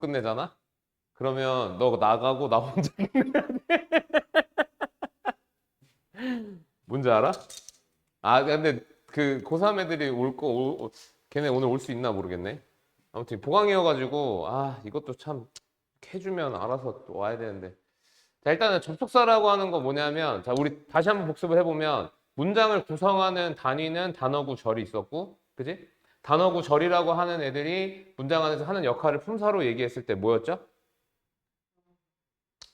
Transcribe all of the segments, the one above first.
끝내잖아? 그러면 너 나가고 나 혼자 끝내야 돼. 뭔지 알아? 아, 근데 그 고3 애들이 걔네 오늘 올 수 있나 모르겠네. 아무튼 보강이어가지고, 아, 이것도 참 해주면 알아서 또 와야 되는데. 자, 일단은 접속사라고 하는 거 뭐냐면, 자, 우리 다시 한번 복습을 해보면, 문장을 구성하는 단위는 단어구 절이 있었고, 그지? 단어구 절이라고 하는 애들이 문장 안에서 하는 역할을 품사로 얘기했을 때 뭐였죠?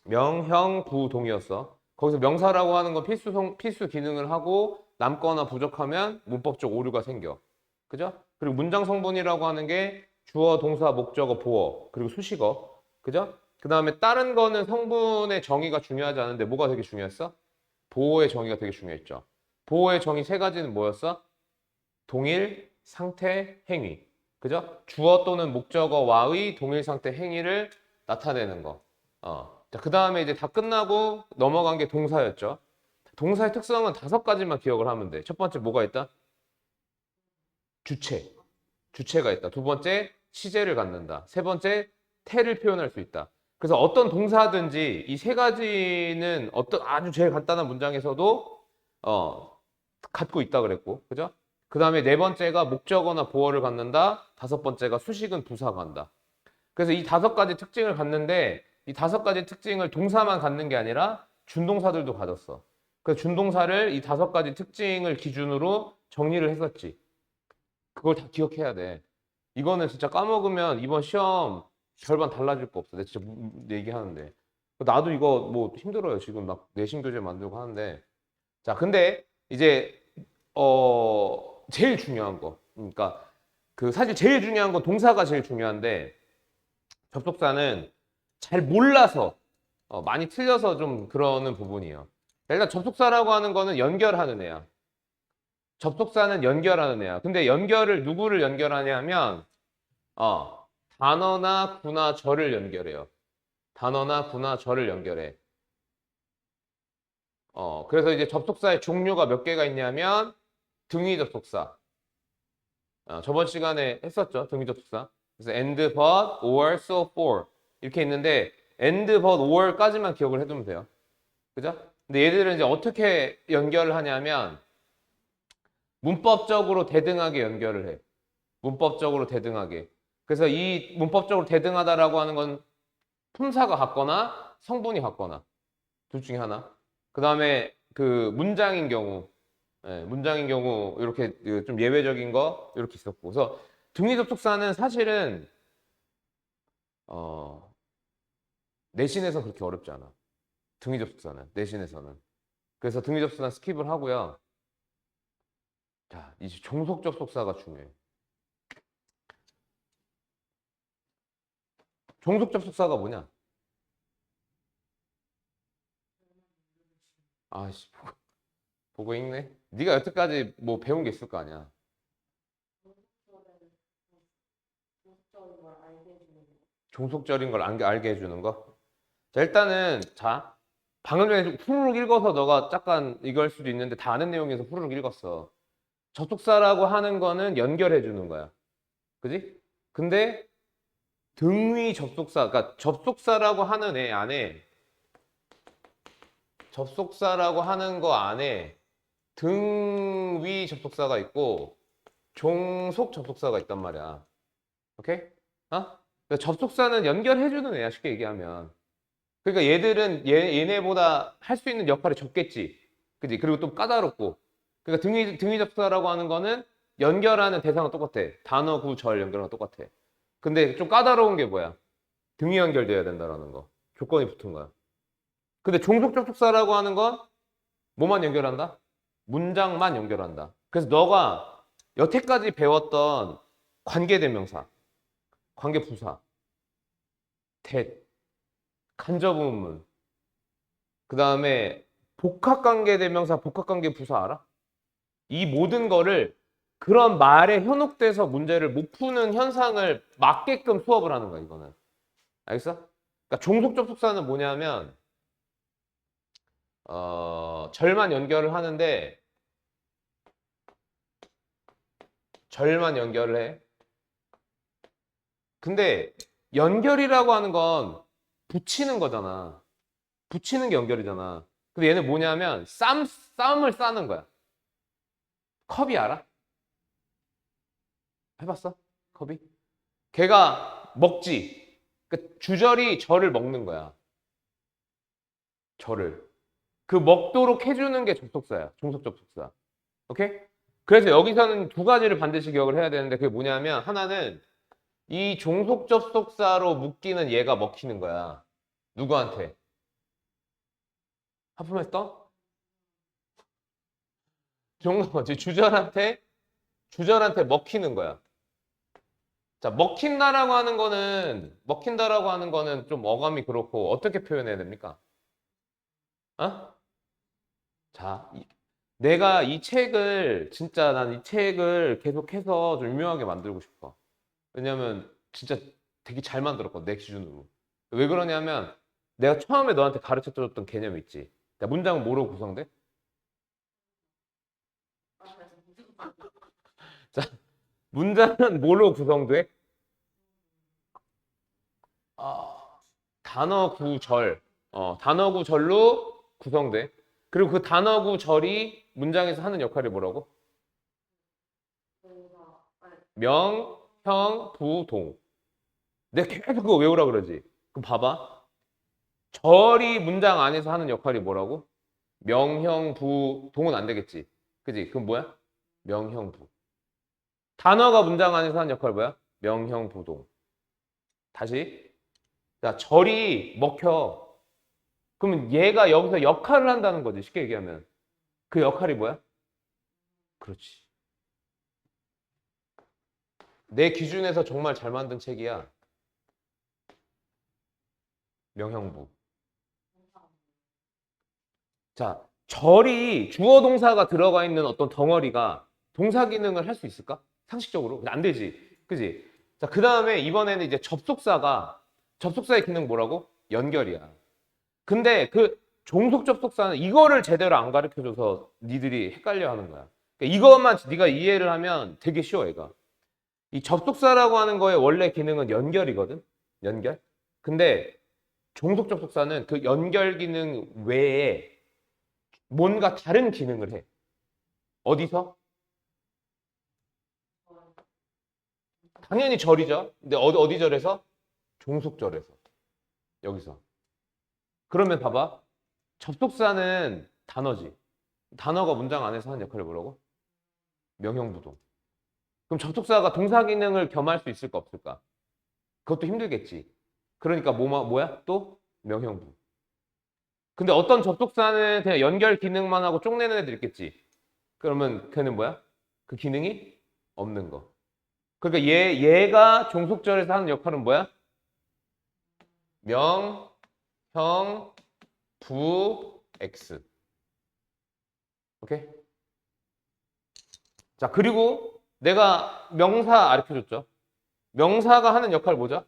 명형 부동이었어. 거기서 명사라고 하는 건 필수 기능을 하고 남거나 부족하면 문법적 오류가 생겨. 그죠? 그리고 문장 성분이라고 하는 게 주어, 동사, 목적어, 보어, 그리고 수식어. 그죠? 그 다음에 다른 거는 성분의 정의가 중요하지 않은데 뭐가 되게 중요했어? 보어의 정의가 되게 중요했죠. 보어의 정의 세 가지는 뭐였어? 동일, 상태, 행위. 그죠? 주어 또는 목적어와의 동일 상태 행위를 나타내는 거. 자, 그 다음에 이제 다 끝나고 넘어간 게 동사였죠. 동사의 특성은 5가지만 기억을 하면 돼. 첫 번째 뭐가 있다? 주체. 주체가 있다. 두 번째, 시제를 갖는다. 세 번째, 태를 표현할 수 있다. 그래서 어떤 동사든지 이 세 가지는 어떤 아주 제일 간단한 문장에서도 갖고 있다 그랬고, 그죠? 그 다음에 네 번째가 목적어나 보어를 갖는다. 다섯 번째가 수식은 부사가 한다. 그래서 이 5가지 특징을 갖는데 이 5가지 특징을 동사만 갖는 게 아니라 준동사들도 가졌어. 그래서 준동사를 이 5가지 특징을 기준으로 정리를 했었지. 그걸 다 기억해야 돼. 이거는 진짜 까먹으면 이번 시험 절반 달라질 거 없어. 내가 진짜 얘기하는데. 나도 이거 뭐 힘들어요. 지금 막 내신 교재 만들고 하는데. 자, 근데 이제 제일 중요한 거. 그러니까 그 사실 제일 중요한 건 동사가 제일 중요한데 접속사는 잘 몰라서 많이 틀려서 좀 그러는 부분이에요. 일단 접속사라고 하는 거는 연결하는 애야. 접속사는 연결하는 애야. 근데 연결을 누구를 연결하냐면 단어나 구나 절을 연결해요. 단어나 구나 절을 연결해. 그래서 이제 접속사의 종류가 몇 개가 있냐면 등위 접속사. 저번 시간에 했었죠. 등위 접속사. 그래서 and, but, or, so, for 이렇게 있는데 and, but, or까지만 기억을 해두면 돼요. 그죠? 근데 얘들은 이제 어떻게 연결을 하냐면 문법적으로 대등하게 연결을 해. 문법적으로 대등하게. 그래서 이 문법적으로 대등하다라고 하는 건 품사가 같거나 성분이 같거나 둘 중에 하나. 그 다음에 그 문장인 경우, 문장인 경우 이렇게 좀 예외적인 거 이렇게 있었고. 그래서 등위 접속사는 사실은 어, 내신에서 그렇게 어렵지 않아. 등위 접속사는 내신에서는. 그래서 등위 접속사는 스킵을 하고요. 자, 이제 종속 접속사가 중요해. 종속 접속사가 뭐냐? 아씨, 보고 읽네. 네가 여태까지 뭐 배운 게 있을 거 아니야. 종속절인 걸 알게 해주는 거. 자, 일단은 자, 방금 전에 후루룩 읽어서 너가 잠깐 이거 할 수도 있는데 다 아는 내용에서 후루룩 읽었어. 접속사라고 하는 거는 연결해 주는 거야. 그지? 근데 등위 접속사, 그러니까 접속사라고 하는 애 안에 접속사라고 하는 거 안에 등위 접속사가 있고 종속 접속사가 있단 말이야. 오케이? 그러니까 접속사는 연결해주는 애야, 쉽게 얘기하면. 그러니까 얘들은 얘네보다 할 수 있는 역할이 적겠지. 그지? 그리고 또 까다롭고. 그러니까 등위 접속사라고 하는 거는 연결하는 대상은 똑같아. 단어, 구, 절 연결하는 거 똑같아. 근데 좀 까다로운 게 뭐야? 등위 연결돼야 된다라는 거. 조건이 붙은 거야. 근데 종속 접속사라고 하는 건 뭐만 연결한다? 문장만 연결한다. 그래서 너가 여태까지 배웠던 관계대명사, 관계부사, that, 간접의문문, 그 다음에 복합관계대명사, 복합관계부사 알아? 이 모든 거를 그런 말에 현혹돼서 문제를 못 푸는 현상을 막게끔 수업을 하는 거야, 이거는. 알겠어? 그러니까 종속 접속사는 뭐냐면 절만 연결을 하는데 절만 연결을 해. 근데 연결이라고 하는 건 붙이는 거잖아. 붙이는 게 연결이잖아. 근데 얘는 뭐냐면 쌈을 싸는 거야. 컵이 알아? 해봤어? 컵이? 걔가 먹지. 그러니까 주절이 저를 먹는 거야. 저를. 그 먹도록 해주는 게 접속사야. 종속 접속사. 오케이? 그래서 여기서는 두 가지를 반드시 기억을 해야 되는데 그게 뭐냐면 하나는 이 종속 접속사로 묶이는 얘가 먹히는 거야. 누구한테? 하품했어? 주절한테 먹히는 거야. 자, 먹힌다라고 하는 거는 좀 어감이 그렇고 어떻게 표현해야 됩니까? 어? 자, 내가 이 책을 진짜 난 이 책을 계속해서 좀 유명하게 만들고 싶어. 왜냐면 진짜 되게 잘 만들었거든, 내 기준으로. 왜 그러냐면 내가 처음에 너한테 가르쳐 줬던 개념 있지. 야, 문장은 뭐로 구성돼? 자, 문장은 뭐로 구성돼? 아, 단어 구절. 단어 구절로 구성돼. 그리고 그 단어 구절이 문장에서 하는 역할이 뭐라고? 명, 형, 부, 동. 내가 계속 그거 외우라 그러지. 그럼 봐봐. 절이 문장 안에서 하는 역할이 뭐라고? 명형, 부, 동은 안 되겠지. 그지? 그럼 뭐야? 명형, 부. 단어가 문장 안에서 하는 역할 뭐야? 명형, 부, 동. 다시. 자, 절이 먹혀. 그러면 얘가 여기서 역할을 한다는 거지. 쉽게 얘기하면. 그 역할이 뭐야? 그렇지. 내 기준에서 정말 잘 만든 책이야. 명형부. 자, 절이 주어 동사가 들어가 있는 어떤 덩어리가 동사 기능을 할 수 있을까? 상식적으로. 안 되지. 그지? 자, 그 다음에 이번에는 이제 접속사의 기능 뭐라고? 연결이야. 근데 그 종속 접속사는 이거를 제대로 안 가르쳐줘서 니들이 헷갈려 하는 거야. 그러니까 이것만 네가 이해를 하면 되게 쉬워, 얘가. 이 접속사라고 하는 거의 원래 기능은 연결이거든? 연결? 근데 종속 접속사는 그 연결 기능 외에 뭔가 다른 기능을 해. 어디서? 당연히 절이죠. 근데 어디 절에서? 종속절에서. 여기서. 그러면 봐봐. 접속사는 단어지. 단어가 문장 안에서 하는 역할이 뭐라고? 명형부동. 그럼 접속사가 동사 기능을 겸할 수 있을까 없을까? 그것도 힘들겠지. 그러니까 뭐야? 또 명형부. 근데 어떤 접속사는 그냥 연결 기능만 하고 쪽내는 애들 있겠지. 그러면 걔는 뭐야? 그 기능이 없는 거. 그러니까 얘가 종속절에서 하는 역할은 뭐야? 명, 형, 부, x. 오케이? 자, 그리고 내가 명사 가르쳐줬죠. 명사가 하는 역할 뭐죠?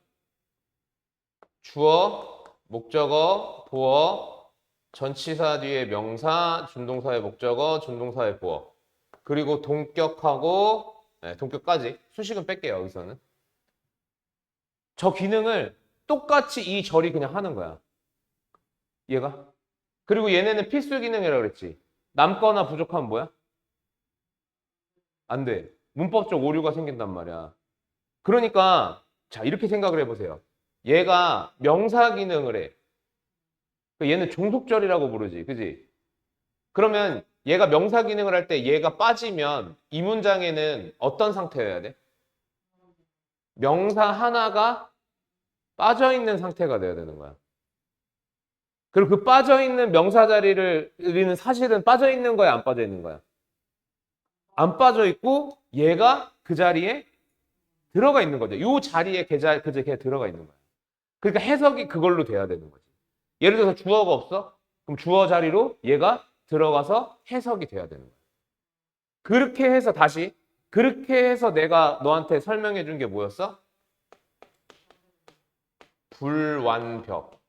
주어, 목적어, 보어, 전치사 뒤에 명사, 준동사의 목적어, 준동사의 보어. 그리고 동격하고 동격까지. 수식은 뺄게요, 여기서는. 저 기능을 똑같이 이 절이 그냥 하는 거야. 얘가. 그리고 얘네는 필수 기능이라고 그랬지. 남거나 부족하면 뭐야? 안 돼. 문법적 오류가 생긴단 말이야. 그러니까 자, 이렇게 생각을 해보세요. 얘가 명사 기능을 해. 얘는 종속절이라고 부르지. 그지? 그러면 얘가 명사 기능을 할 때 얘가 빠지면 이 문장에는 어떤 상태여야 돼? 명사 하나가 빠져있는 상태가 돼야 되는 거야. 그리고 그 빠져있는 명사 자리를 우리는 사실은 빠져있는 거야, 안 빠져있는 거야? 안 빠져있고 얘가 그 자리에 들어가 있는 거죠. 이 자리에 걔 들어가 있는 거야. 그러니까 해석이 그걸로 돼야 되는 거지. 예를 들어서 주어가 없어? 그럼 주어 자리로 얘가 들어가서 해석이 돼야 되는 거야. 그렇게 해서 내가 너한테 설명해 준 게 뭐였어? 불완벽.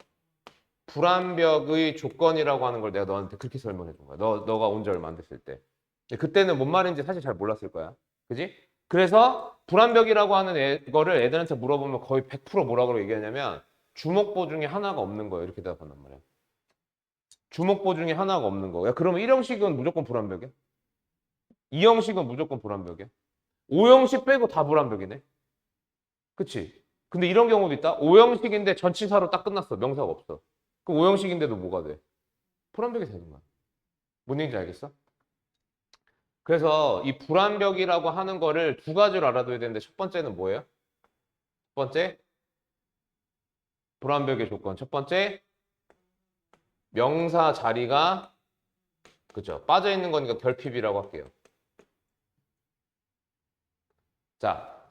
불완벽의 조건이라고 하는 걸 내가 너한테 그렇게 설명해 준 거야. 너가 온 지 얼마 안 됐을 때. 근데 그때는 뭔 말인지 사실 잘 몰랐을 거야. 그지? 그래서 불완벽이라고 하는 거를 애들한테 물어보면 거의 100% 뭐라고 얘기하냐면 주목보 중에 하나가 없는 거예요. 이렇게 대답한단 말이야. 주목보 중에 하나가 없는 거. 야, 그러면 1형식은 무조건 불완벽이야? 2형식은 무조건 불완벽이야? 5형식 빼고 다 불완벽이네? 그치? 근데 이런 경우도 있다. 5형식인데 전치사로 딱 끝났어. 명사가 없어. 그럼 5형식인데도 뭐가 돼? 불완벽이 되는 거야. 뭔 얘기인지 알겠어? 그래서 이 불완벽이라고 하는 거를 두 가지로 알아둬야 되는데 첫 번째는 뭐예요? 첫 번째, 불완벽의 조건. 첫 번째, 명사 자리가 그죠? 빠져 있는 거니까 결핍이라고 할게요. 자,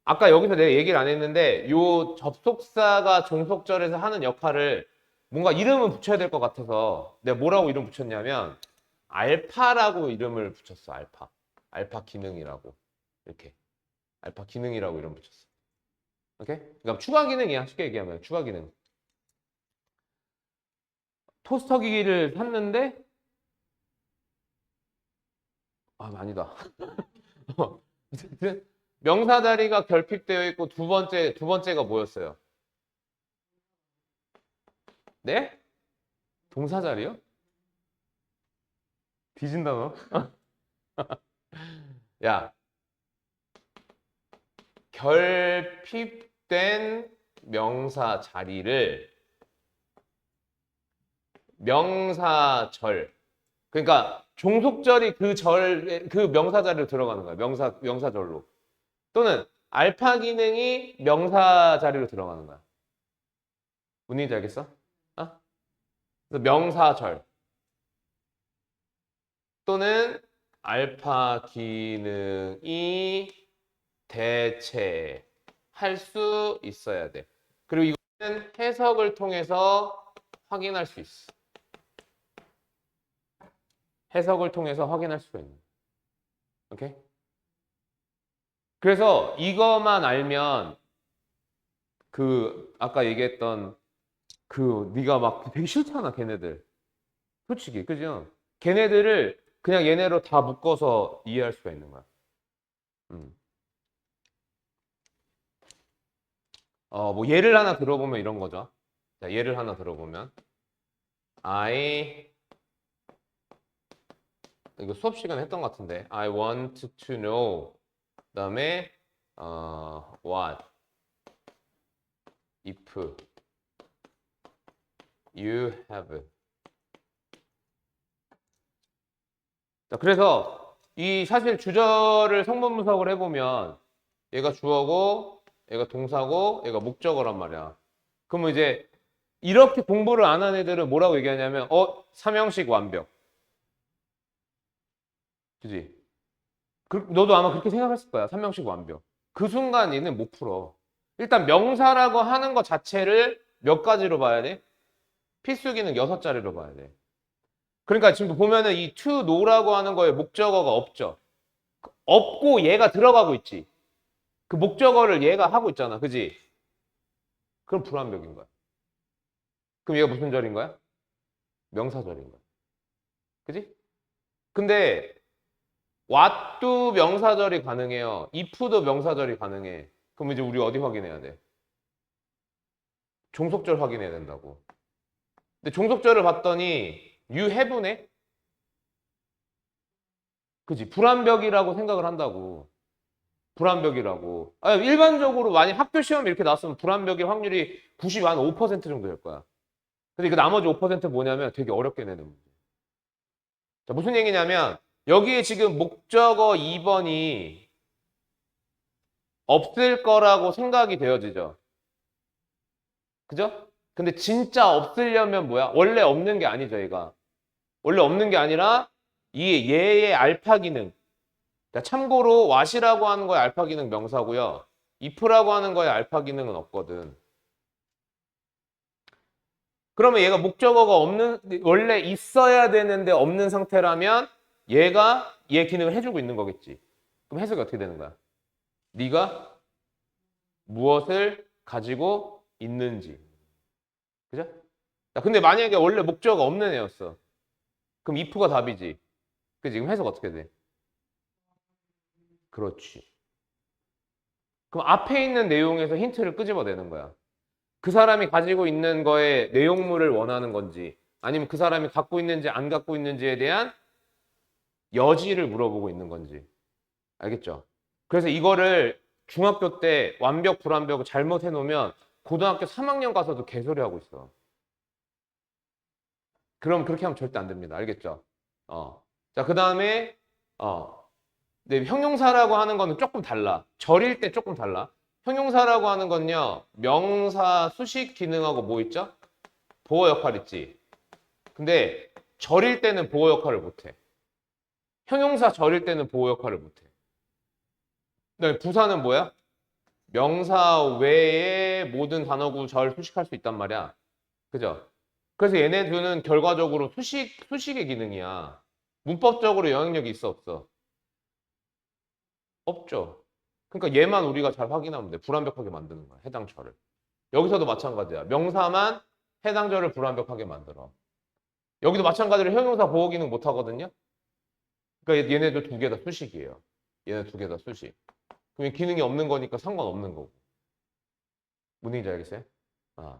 아까 여기서 내가 얘기를 안 했는데 요 접속사가 종속절에서 하는 역할을 뭔가 이름을 붙여야 될 것 같아서 내가 뭐라고 이름 붙였냐면 알파라고 이름을 붙였어. 알파. 알파 기능이라고. 이렇게. 알파 기능이라고 이름 붙였어. 오케이? 그러니까 추가 기능이야. 쉽게 얘기하면 추가 기능. 토스터기를 샀는데 아니다. 명사 자리가 결핍되어 있고 두 번째가 뭐였어요? 네? 동사 자리요? 뒤진다 너. 야, 결핍된 명사 자리를 명사절. 그러니까 종속절이 그 명사 자리로 들어가는 거야. 명사절로. 또는 알파 기능이 명사 자리로 들어가는 거야. 무슨 얘기인지 알겠어? 어? 그래서 명사절. 또는 알파 기능이 대체할 수 있어야 돼. 그리고 이거는 해석을 통해서 확인할 수 있어. 해석을 통해서 확인할 수가 있는. 오케이? 그래서 이거만 알면 그 아까 얘기했던 그 네가 막 되게 싫잖아, 걔네들. 솔직히, 그죠? 걔네들을 그냥 얘네로 다 묶어서 이해할 수가 있는 거야. 뭐 예를 하나 들어보면 이런 거죠. 자, 예를 하나 들어보면 이거 수업 시간에 했던 것 같은데 I want to know 그다음에 what if you have. 자, 그래서 이 사실 주절을 성분 분석을 해보면 얘가 주어고 얘가 동사고 얘가 목적어란 말이야. 그러면 이제 이렇게 공부를 안 한 애들은 뭐라고 얘기하냐면 삼형식 완벽. 그지? 너도 아마 그렇게 생각했을 거야. 삼형식 완벽. 그 순간 얘는 못 풀어. 일단 명사라고 하는 것 자체를 몇 가지로 봐야 돼? 필수 기능 6자리로 봐야 돼. 그러니까 지금 보면은 이 to know라고 하는 거에 목적어가 없죠. 없고 얘가 들어가고 있지. 그 목적어를 얘가 하고 있잖아. 그지? 그럼 불완벽인 거야. 그럼 얘가 무슨 절인 거야? 명사절인 거야. 그지? 근데 what도 명사절이 가능해요. if도 명사절이 가능해. 그럼 이제 우리 어디 확인해야 돼? 종속절 확인해야 된다고. 근데 종속절을 봤더니 you have네? 그지? 불완벽이라고 생각을 한다고. 불완벽이라고. 일반적으로 만약 학교 시험에 이렇게 나왔으면 불완벽의 확률이 95% 정도 될 거야. 근데 그 나머지 5% 뭐냐면 되게 어렵게 내는 문제. 자, 무슨 얘기냐면 여기에 지금 목적어 2번이 없을 거라고 생각이 되어지죠. 그죠? 근데 진짜 없으려면 뭐야? 원래 없는 게 아니죠, 얘가. 원래 없는 게 아니라 얘의 알파 기능. 참고로 what이라고 하는 거의 알파 기능 명사고요. if라고 하는 거의 알파 기능은 없거든. 그러면 얘가 목적어가 원래 있어야 되는데 없는 상태라면 얘가 얘 기능을 해주고 있는 거겠지. 그럼 해석이 어떻게 되는 거야? 네가 무엇을 가지고 있는지. 그죠? 근데 만약에 원래 목적어가 없는 애였어. 그럼 if가 답이지. 그지? 지금 해석 어떻게 돼? 그렇지. 그럼 앞에 있는 내용에서 힌트를 끄집어내는 거야. 그 사람이 가지고 있는 거에 내용물을 원하는 건지 아니면 그 사람이 갖고 있는지 안 갖고 있는지에 대한 여지를 물어보고 있는 건지. 알겠죠? 그래서 이거를 중학교 때 완벽 불완벽을 잘못해 놓으면 고등학교 3학년 가서도 개소리 하고 있어. 그럼 그렇게 하면 절대 안 됩니다. 알겠죠? 자, 그 다음에 네, 형용사라고 하는 거는 조금 달라. 절일 때 조금 달라. 형용사라고 하는 건요. 명사 수식 기능하고 뭐 있죠? 보어 역할 있지. 근데 절일 때는 보어 역할을 못 해. 형용사 절일 때는 보호 역할을 못해. 그다음에 부사는 뭐야? 명사 외에 모든 단어구 절 수식할 수 있단 말이야. 그죠? 그래서 얘네 둘은 결과적으로 수식의 기능이야. 문법적으로 영향력이 있어, 없어? 없죠. 그러니까 얘만 우리가 잘 확인하면 돼. 불완벽하게 만드는 거야, 해당 절을. 여기서도 마찬가지야. 명사만 해당 절을 불완벽하게 만들어. 여기도 마찬가지로 형용사 보호 기능 못 하거든요. 그러니까 얘네들 두 개 다 수식이에요. 얘네 두 개 다 수식. 그럼 기능이 없는 거니까 상관없는 거고. 무슨 얘기인지 알겠어요? 아.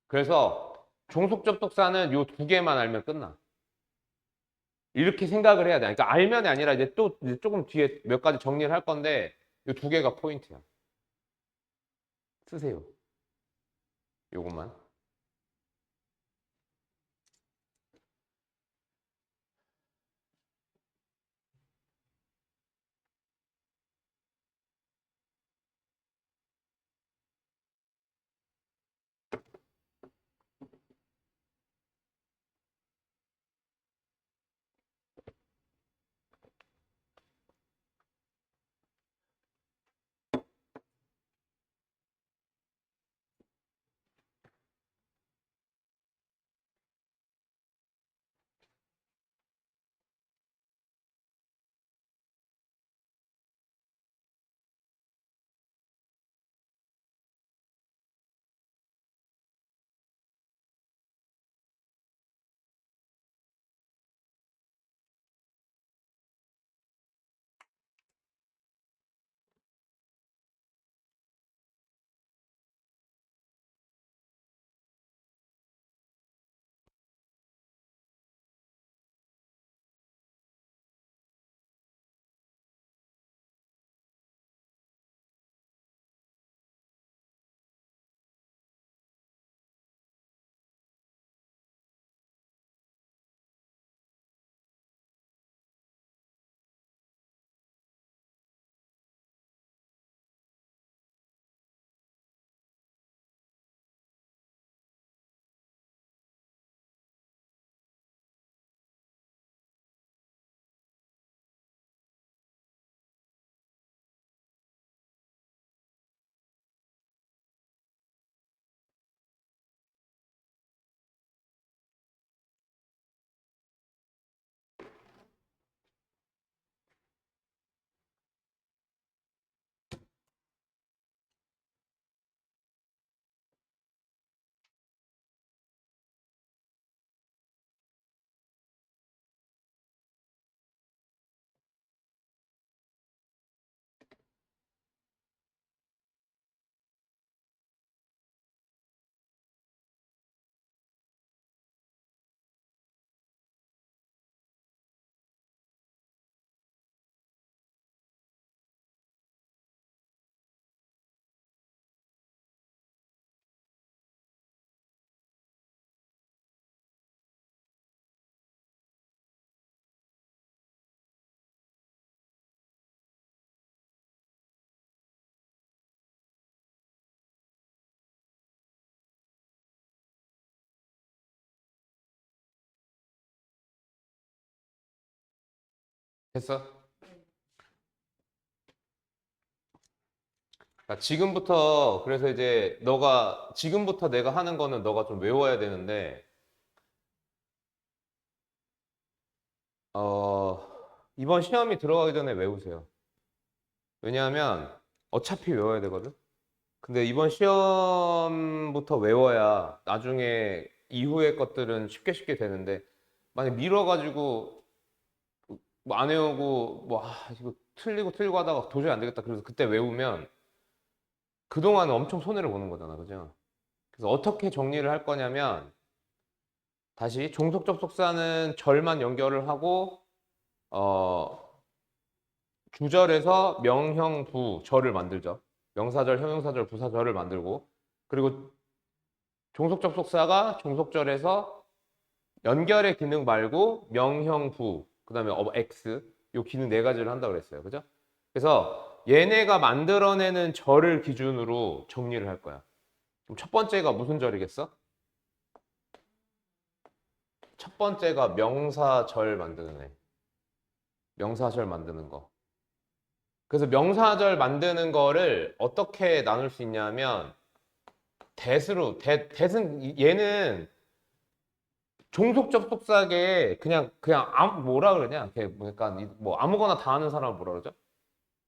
그래서 종속접속사는 요 두 개만 알면 끝나. 이렇게 생각을 해야 돼. 그러니까 알면이 아니라 이제 또 이제 조금 뒤에 몇 가지 정리를 할 건데 요 두 개가 포인트야. 쓰세요. 요것만. 됐어? 자, 지금부터 그래서 이제 너가 지금부터 내가 하는 거는 너가 좀 외워야 되는데 어, 이번 시험이 들어가기 전에 외우세요. 왜냐하면 어차피 외워야 되거든. 근데 이번 시험부터 외워야 나중에 이후의 것들은 쉽게 쉽게 되는데 만약 미뤄가지고 뭐 안 외우고 뭐 이거 틀리고 하다가 도저히 안 되겠다. 그래서 그때 외우면 그동안은 엄청 손해를 보는 거잖아. 그죠? 그래서 어떻게 정리를 할 거냐면 다시 종속 접속사는 절만 연결을 하고 주절에서 명형부 절을 만들죠. 명사절, 형용사절, 부사절을 만들고 그리고 종속 접속사가 종속절에서 연결의 기능 말고 명형부 그다음에 x 요 기능 네 가지를 한다고 그랬어요. 그죠? 그래서 얘네가 만들어내는 절을 기준으로 정리를 할 거야. 그럼 첫 번째가 무슨 절이겠어? 첫 번째가 명사절 만드는 애. 명사절 만드는 거. 그래서 명사절 만드는 거를 어떻게 나눌 수 있냐면 대수로 대은 얘는 종속 접속사계 그냥 뭐라 그러냐? 그러니까 뭐 아무거나 다 하는 사람을 뭐라 그러죠?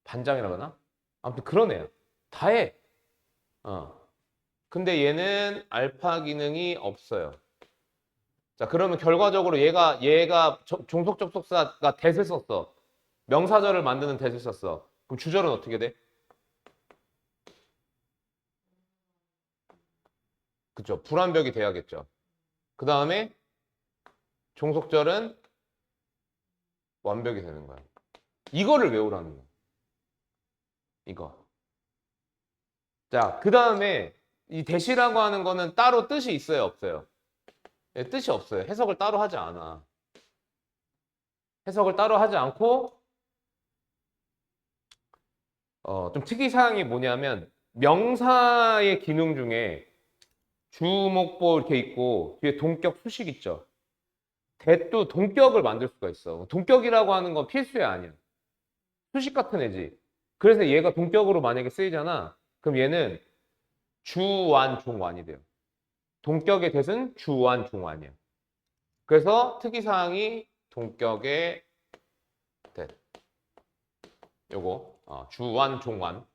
반장이라 그러나? 아무튼 그런 애야. 다 해. 근데 얘는 알파 기능이 없어요. 자, 그러면 결과적으로 얘가 종속 접속사가 대을 썼어. 명사절을 만드는 대을 썼어. 그럼 주절은 어떻게 돼? 그쵸. 불완벽이 돼야겠죠. 그 다음에 종속절은 완벽이 되는 거야. 이거를 외우라는 거야. 이거. 자, 그 다음에 이 대시라고 하는 거는 따로 뜻이 있어요, 없어요? 예, 뜻이 없어요. 해석을 따로 하지 않아. 해석을 따로 하지 않고 좀 특이사항이 뭐냐면 명사의 기능 중에 주목보 이렇게 있고 뒤에 동격 수식 있죠. 대도 동격을 만들 수가 있어. 동격이라고 하는 건 필수야 아니야. 수식 같은 애지. 그래서 얘가 동격으로 만약에 쓰이잖아. 그럼 얘는 주완 종완이 돼요. 동격의 대은 주완 종완이야. 그래서 특이사항이 동격의 대. 요거 주완 종완.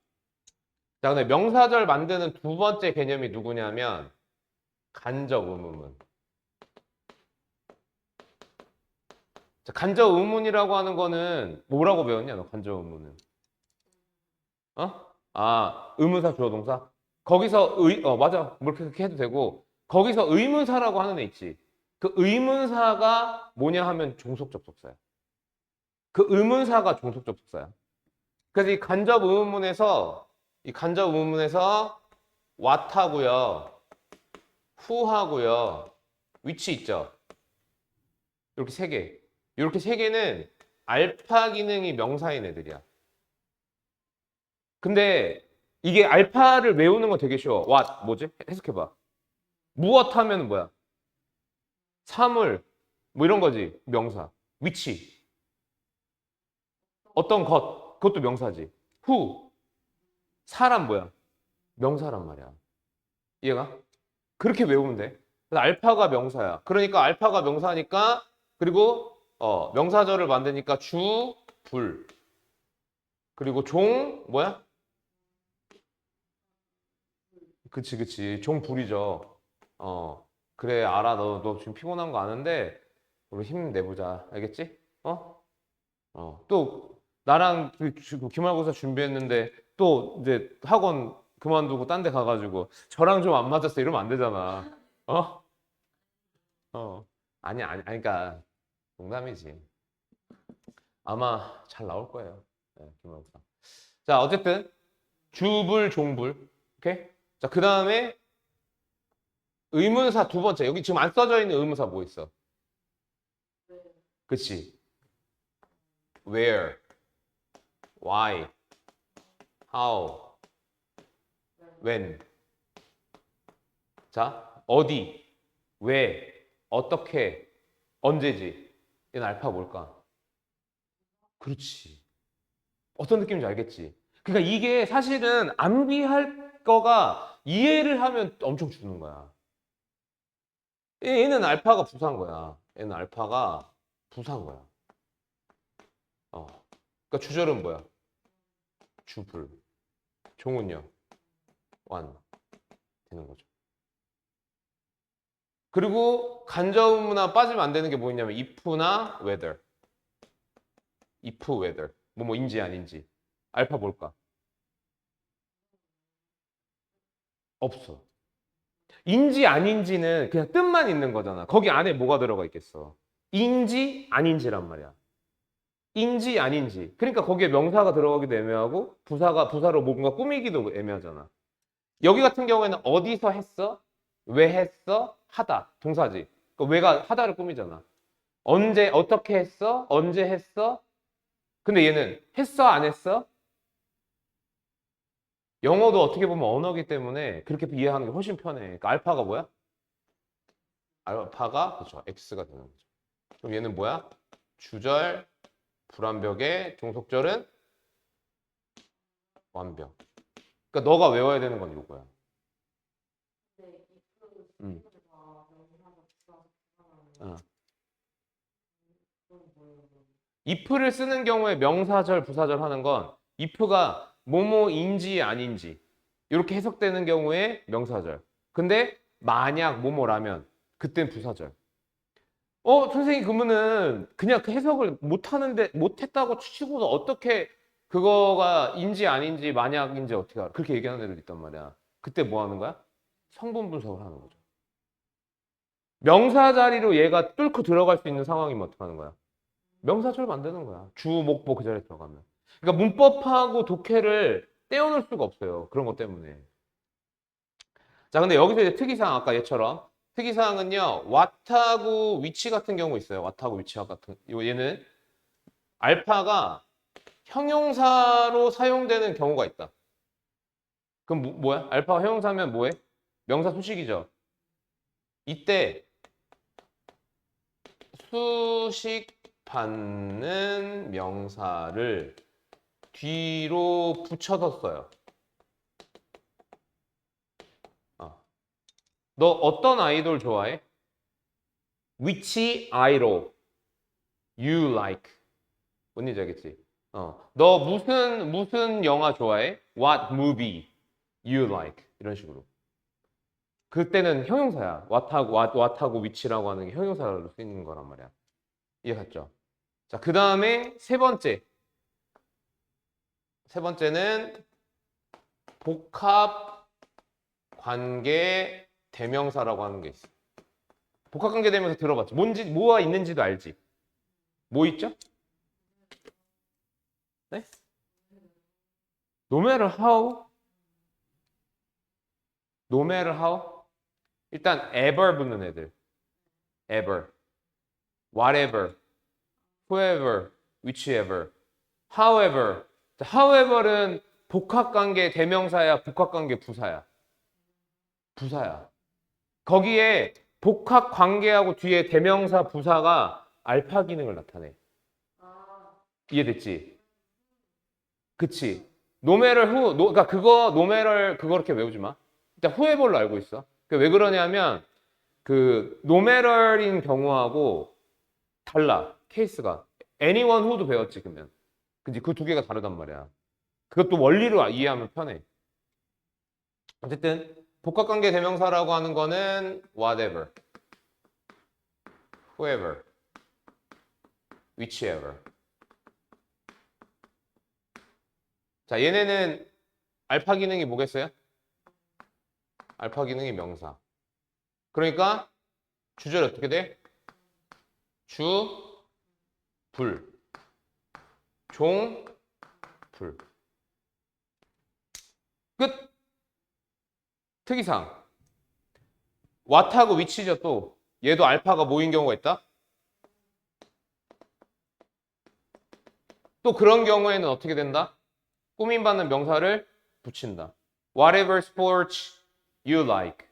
자, 근데 명사절 만드는 두 번째 개념이 누구냐면 간접 의문문. 자, 간접 의문이라고 하는 거는 뭐라고 배웠냐? 너 간접 의문은? 의문사 주어 동사. 거기서 맞아. 뭐 그렇게 해도 되고 거기서 의문사라고 하는 애 있지. 그 의문사가 뭐냐 하면 종속 접속사야. 그 의문사가 종속 접속사야. 그래서 이 간접 의문문에서 what하고요. who하고요. which 있죠. 이렇게 세 개. 이렇게 세 개는 알파 기능이 명사인 애들이야. 근데 이게 알파를 외우는 건 되게 쉬워. what 뭐지? 해석해봐. 무엇 하면 뭐야? 사물 뭐 이런 거지. 명사. which 어떤 것 그것도 명사지. who 사람 뭐야? 명사란 말이야. 이해가? 그렇게 외우면 돼. 그래서 알파가 명사야. 그러니까 알파가 명사니까 그리고 명사절을 만드니까 주, 불. 그리고 종 뭐야? 그치. 종 불이죠. 그래 알아. 너 지금 피곤한 거 아는데 우리 힘 내보자. 알겠지? 또 나랑 그 기말고사 준비했는데 또 이제 학원 그만두고 딴 데 가가지고 저랑 좀 안 맞았어 이러면 안 되잖아. 어? 아니, 그러니까 농담이지. 아마 잘 나올 거예요. 네, 기말고사. 자, 어쨌든 주불, 종불. 오케이? 자, 그 다음에 의문사 두 번째. 여기 지금 안 써져 있는 의문사 뭐 있어? 그치? Where, why, how, when. 자, 어디, 왜, 어떻게, 언제지? 얘는 알파 뭘까? 그렇지. 어떤 느낌인지 알겠지? 그러니까 이게 사실은 암기할 거가 이해를 하면 엄청 주는 거야. 얘는 알파가 부사인 거야. 얘는 알파가 부사인 거야. 그러니까 주절은 뭐야? 주불. 종은요? 완. 되는 거죠. 그리고 간접문화 빠지면 안 되는 게 뭐냐면 if나 whether. if, whether. 뭐뭐인지 아닌지. 알파 뭘까? 없어. 인지 아닌지는 그냥 뜻만 있는 거잖아. 거기 안에 뭐가 들어가 있겠어? 인지 아닌지란 말이야. 인지 아닌지. 그러니까 거기에 명사가 들어가기도 애매하고 부사로 뭔가 꾸미기도 애매하잖아. 여기 같은 경우에는 어디서 했어? 왜 했어? 하다. 동사지. 그러니까 왜가 하다를 꾸미잖아. 언제 어떻게 했어? 언제 했어? 근데 얘는 했어 안 했어? 영어도 어떻게 보면 언어기 때문에 그렇게 이해하는 게 훨씬 편해. 그러니까 알파가 뭐야? 알파가 그렇죠. X가 되는 거죠. 그럼 얘는 뭐야? 주절, 불완벽의 종속절은 완벽. 그러니까 너가 외워야 되는 건 이거야. 음. 어. if를 쓰는 경우에 명사절, 부사절 하는 건 if가 뭐뭐인지 아닌지 이렇게 해석되는 경우에 명사절. 근데 만약 뭐뭐라면 그땐 부사절. 선생님 그러면은 그냥 그 해석을 못 하는데 못했다고 치고도 어떻게 그거가 인지 아닌지 만약인지 어떻게 알아? 그렇게 얘기하는 애들 있단 말이야. 그때 뭐 하는 거야? 성분 분석을 하는 거죠. 명사 자리로 얘가 뚫고 들어갈 수 있는 상황이면 어떻게 하는 거야? 명사절 만드는 거야. 주, 목, 보 그 자리에 들어가면. 그러니까 문법하고 독해를 떼어놓을 수가 없어요. 그런 것 때문에. 자, 근데 여기서 이제 특이사항 아까 얘처럼 특이사항은요. 왓하고 위치 같은 경우 있어요. 왓하고 위치와 같은 얘는 알파가 형용사로 사용되는 경우가 있다. 그럼 뭐야? 알파가 형용사면 뭐해? 명사 수식이죠. 이때 수식 받는 명사를 뒤로 붙여서 써요. 너 어떤 아이돌 좋아해? Which idol you like? 뭔지 알겠지? 너 무슨 영화 좋아해? What movie you like? 이런 식으로. 그때는 형용사야. what하고 which라고 하는 게 형용사로 쓰이는 거란 말이야. 이해 갔죠? 자, 그 다음에 세 번째는 복합 관계 대명사라고 하는 게 있어. 복합 관계 대명사 들어봤지? 뭐가 있는지도 알지? 뭐 있죠? 네? No matter how? No matter how? 일단 ever 붙는 애들. ever. whatever. whoever. whichever. however. however는 복합관계 대명사야, 복합관계 부사야? 부사야. 거기에 복합관계하고 뒤에 대명사 부사가 알파 기능을 나타내. 이해됐지? 그치? 노메럴 후, 그러니까 그거 노메럴 그거 그렇게 외우지 마. 일단 후에볼로 알고 있어. 왜 그러냐면 그 노메럴인 경우하고 달라. 케이스가. anyone who도 배웠지 그러면. 그지? 그 두 개가 다르단 말이야. 그것도 원리로 이해하면 편해. 어쨌든 복합관계 대명사라고 하는 거는 whatever, whoever, whichever. 자, 얘네는 알파 기능이 뭐겠어요? 알파 기능이 명사. 그러니까 주절이 어떻게 돼? 주, 불, 종, 불. 끝. 특이사항. what하고 which죠 또. 얘도 알파가 모인 경우가 있다. 또 그런 경우에는 어떻게 된다? 꾸밈받는 명사를 붙인다. Whatever sports you like.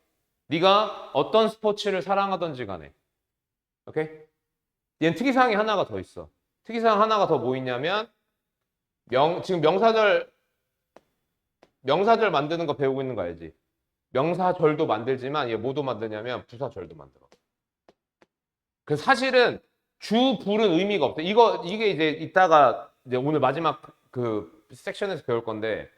네가 어떤 스포츠를 사랑하던지 간에. 오케이? 얘는 특이사항이 하나가 더 있어. 특이사항 하나가 더 뭐 있냐면 지금 명사절 만드는 거 배우고 있는 거 알지? 명사절도 만들지만 얘 뭐도 만드냐면 부사절도 만들어. 그래서 사실은 주, 불은 의미가 없대. 이게 이제 이따가 이제 오늘 마지막 그 섹션에서 배울 건데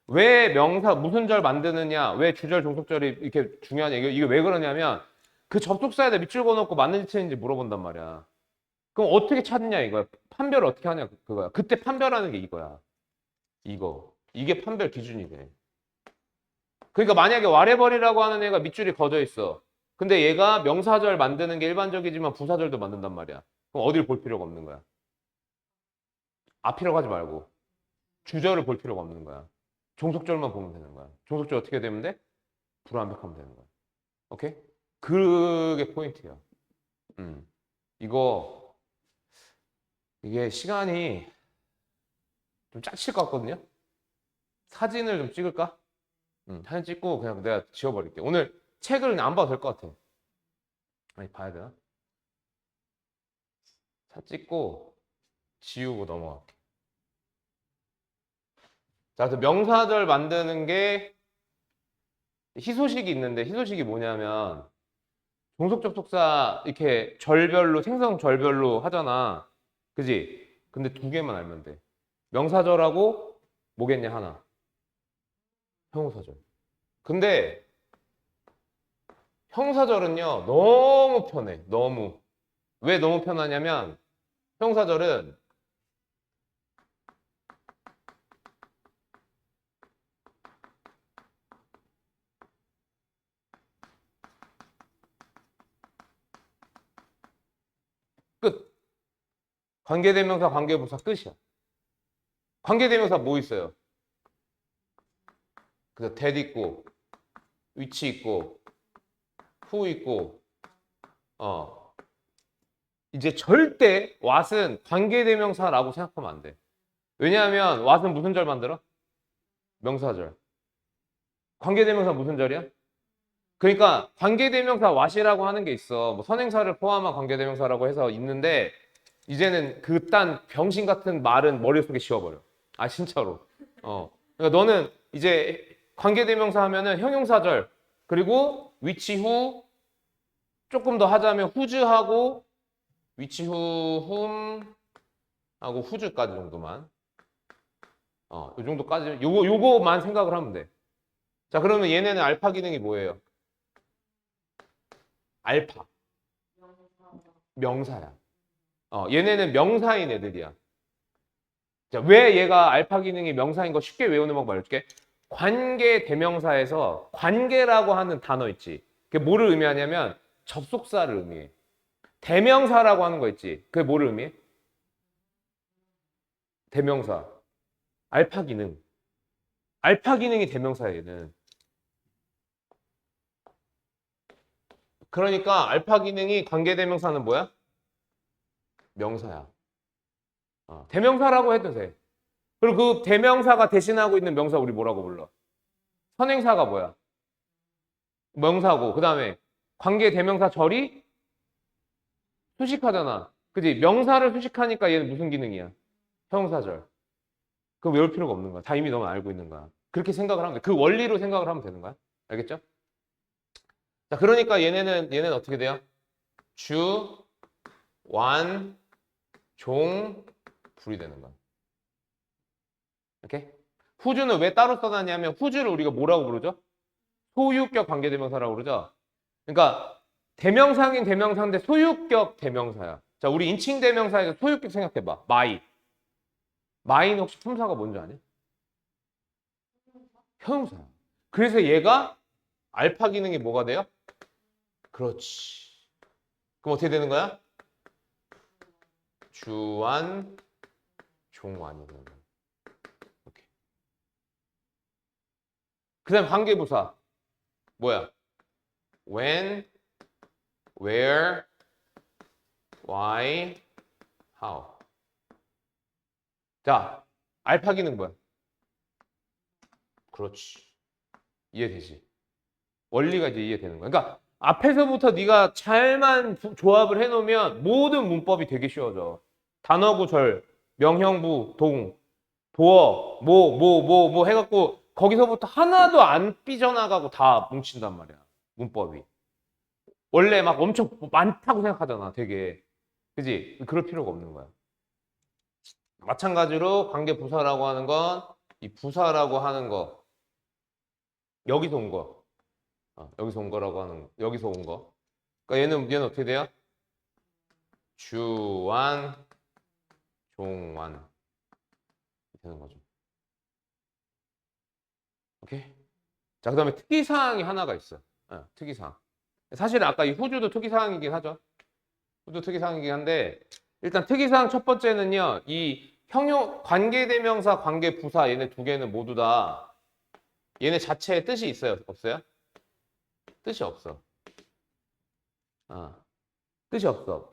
왜 명사 무슨 절 만드느냐, 왜 주절, 종속절이 이렇게 중요하냐. 이게 왜 그러냐면 그 접속사에다 밑줄 그어놓고 맞는지 틀린지 물어본단 말이야. 그럼 어떻게 찾느냐 이거야. 판별을 어떻게 하냐 그거야. 그때 판별하는 게 이거야. 이게 판별 기준이 돼. 그러니까 만약에 와레벌이라고 하는 애가 밑줄이 거져 있어. 근데 얘가 명사절 만드는 게 일반적이지만 부사절도 만든단 말이야. 그럼 어딜 볼 필요가 없는 거야. 앞이라고 하지 말고 주절을 볼 필요가 없는 거야. 종속절만 보면 되는 거야. 종속절 어떻게 되면 돼? 불완벽하면 되는 거야. 오케이? 그게 포인트야. 음. 이게 시간이 좀 짜칠 것 같거든요. 사진을 좀 찍을까? 사진 찍고 그냥 내가 지워버릴게. 오늘 책을 그냥 안 봐도 될 것 같아. 아니, 봐야 되나? 사진 찍고 지우고 넘어갈게. 자, 그래서 명사절 만드는 게 희소식이 있는데 희소식이 뭐냐면 종속 접속사 이렇게 절별로 생성 절별로 하잖아. 그지? 근데 두 개만 알면 돼. 명사절하고 뭐겠냐 하나. 형용사절. 근데 형사절은요 너무 편해. 너무. 왜 너무 편하냐면 형사절은 끝. 관계대명사 관계부사 끝이야. 관계대명사 뭐 있어요? 그래서 that 있고 위치 있고 who 있고 이제 절대 what은 관계대명사라고 생각하면 안 돼. 왜냐하면 what은 무슨 절 만들어? 명사절. 관계대명사 무슨 절이야? 그러니까 관계대명사 what이라고 하는 게 있어. 뭐 선행사를 포함한 관계대명사라고 해서 있는데 이제는 그딴 병신 같은 말은 머릿속에 지워버려. 아 진짜로. 그러니까 너는 이제 관계대명사 하면은 형용사절 그리고 위치 후 조금 더 하자면 후즈하고 위치 후 whom 하고 후즈까지 정도만. 요 정도까지 요거만 생각을 하면 돼. 자 그러면 얘네는 알파 기능이 뭐예요? 알파 명사야. 얘네는 명사인 애들이야. 자, 왜 얘가 알파 기능이 명사인 거 쉽게 외우는 방법 알려줄게. 관계 대명사에서 관계라고 하는 단어 있지. 그게 뭐를 의미하냐면 접속사를 의미해. 대명사라고 하는 거 있지. 그게 뭐를 의미해? 대명사. 알파 기능. 알파 기능이 대명사야, 얘는. 그러니까 알파 기능이 관계 대명사는 뭐야? 명사야. 대명사라고 해도 돼. 그리고 그 대명사가 대신하고 있는 명사 우리 뭐라고 불러? 선행사가 뭐야? 명사고. 그 다음에 관계 대명사 절이 수식하잖아. 그지? 명사를 수식하니까 얘는 무슨 기능이야? 형용사절. 그거 외울 필요가 없는 거야. 다 이미 너무 알고 있는 거야. 그렇게 생각을 하면 돼. 그 원리로 생각을 하면 되는 거야. 알겠죠? 자, 그러니까 얘네는 어떻게 돼요? 주, 완, 종, 불이 되는 거야. 이렇게? 후주는 왜 따로 써놨냐면 후주를 우리가 뭐라고 부르죠? 소유격 관계대명사라고 그러죠? 그러니까 대명사긴 대명사인데 소유격 대명사야. 자, 우리 인칭 대명사에서 소유격 생각해봐. 마이. 마이는 혹시 품사가 뭔지 아냐? 형용사야. 그래서 얘가 알파 기능이 뭐가 돼요? 그렇지. 그럼 어떻게 되는 거야? 주완, 종완이 되는 거야. 이렇게. 그 다음 관계부사. 뭐야? when, where, why, how. 자, 알파 기능 뭐야? 그렇지. 이해되지? 원리가 이제 이해되는 거야. 그러니까 앞에서부터 네가 잘만 조합을 해놓으면 모든 문법이 되게 쉬워져. 단어구 절, 명형부, 동, 도어, 뭐 해갖고 거기서부터 하나도 안 삐져나가고 다 뭉친단 말이야. 문법이. 원래 막 엄청 많다고 생각하잖아, 되게. 그지? 그럴 필요가 없는 거야. 마찬가지로 관계 부사라고 하는 건 이 부사라고 하는 거 여기서 온 거. 여기서 온 거라고 하는 거. 여기서 온 거. 그러니까 얘는 어떻게 돼요? 주완, 종완 되는 거죠. 오케이. 자, 그다음에 특이사항이 하나가 있어. 특이사항. 사실 아까 이 후주도 특이사항이긴 하죠. 후주 특이사항이긴 한데 일단 특이사항 첫 번째는요. 이 형용 관계대명사, 관계부사 얘네 두 개는 모두 다 얘네 자체에 뜻이 있어요? 없어요? 뜻이 없어. 뜻이 없어.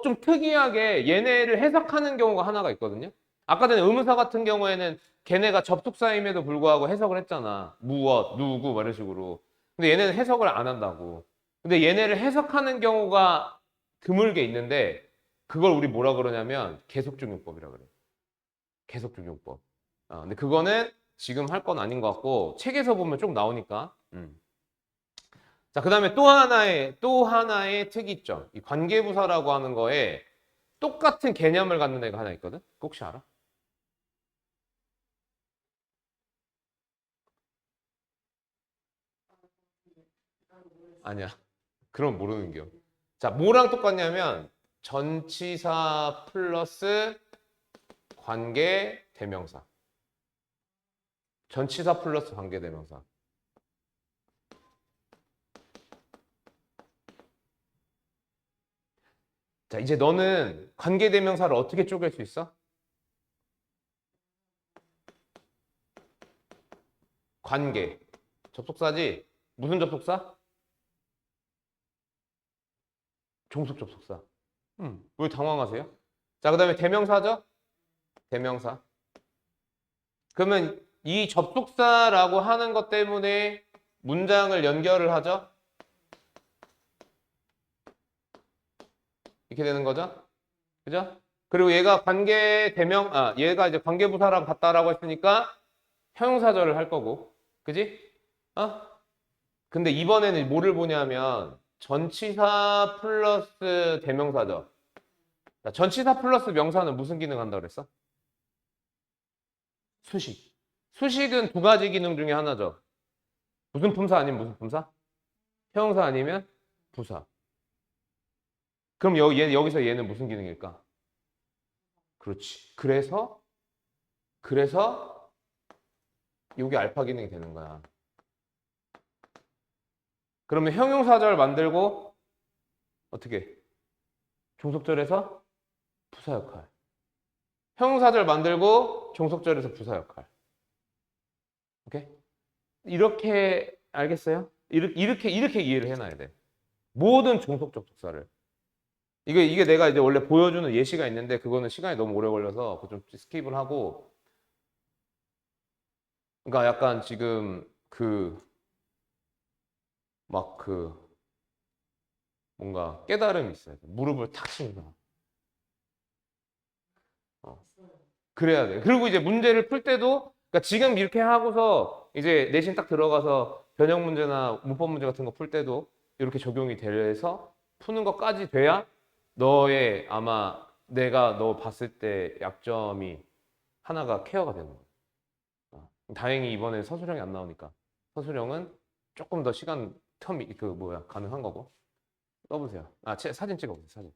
좀 특이하게 얘네를 해석하는 경우가 하나가 있거든요. 아까 전에 의문사 같은 경우에는 걔네가 접속사임에도 불구하고 해석을 했잖아. 무엇, 누구, 뭐 이런 식으로. 근데 얘네는 해석을 안 한다고. 근데 얘네를 해석하는 경우가 드물게 있는데 그걸 우리 뭐라 그러냐면 계속적용법이라 그래. 계속적용법. 근데 그거는 지금 할 건 아닌 것 같고 책에서 보면 좀 나오니까. 자, 그 다음에 또 하나의 특이점. 이 관계부사라고 하는 거에 똑같은 개념을 갖는 애가 하나 있거든? 혹시 알아? 아니야. 그럼 모르는 겨. 자, 뭐랑 똑같냐면 전치사 플러스 관계 대명사. 전치사 플러스 관계 대명사. 자, 이제 너는 관계 대명사를 어떻게 쪼갤 수 있어? 관계. 접속사지? 무슨 접속사? 종속 접속사. 왜 당황하세요? 자, 그 다음에 대명사죠? 대명사. 그러면 이 접속사라고 하는 것 때문에 문장을 연결을 하죠? 이렇게 되는 거죠? 그죠? 그리고 얘가 얘가 이제 관계부사랑 같다라고 했으니까 형용사절을 할 거고. 그지? 어? 근데 이번에는 뭐를 보냐면 전치사 플러스 대명사죠. 자, 전치사 플러스 명사는 무슨 기능 한다고 그랬어? 수식. 수식은 두 가지 기능 중에 하나죠. 무슨 품사 아니면 무슨 품사? 형용사 아니면 부사. 그럼 여기서 얘는 무슨 기능일까? 그렇지. 그래서 이게 알파 기능이 되는 거야. 그러면 형용사절 만들고 어떻게? 종속절에서 부사 역할. 형용사절 만들고 종속절에서 부사 역할. 오케이? 이렇게 알겠어요? 이렇게 이해를 해놔야 돼. 모든 종속 접속사를. 이게 내가 이제 원래 보여주는 예시가 있는데 그거는 시간이 너무 오래 걸려서 그거 좀 스킵을 하고. 그러니까 약간 지금 뭔가 깨달음이 있어야 돼. 무릎을 탁 치는 거. 그래야 돼. 그리고 이제 문제를 풀 때도 그러니까 지금 이렇게 하고서 이제 내신 딱 들어가서 변형 문제나 문법 문제 같은 거 풀 때도 이렇게 적용이 돼서 푸는 것까지 돼야 너의 아마 내가 너 봤을 때 약점이 하나가 케어가 되는 거야. 다행히 이번에 서술형이 안 나오니까 서술형은 조금 더 시간 텀이 가능한 거고. 써보세요. 사진 찍어보세요. 사진.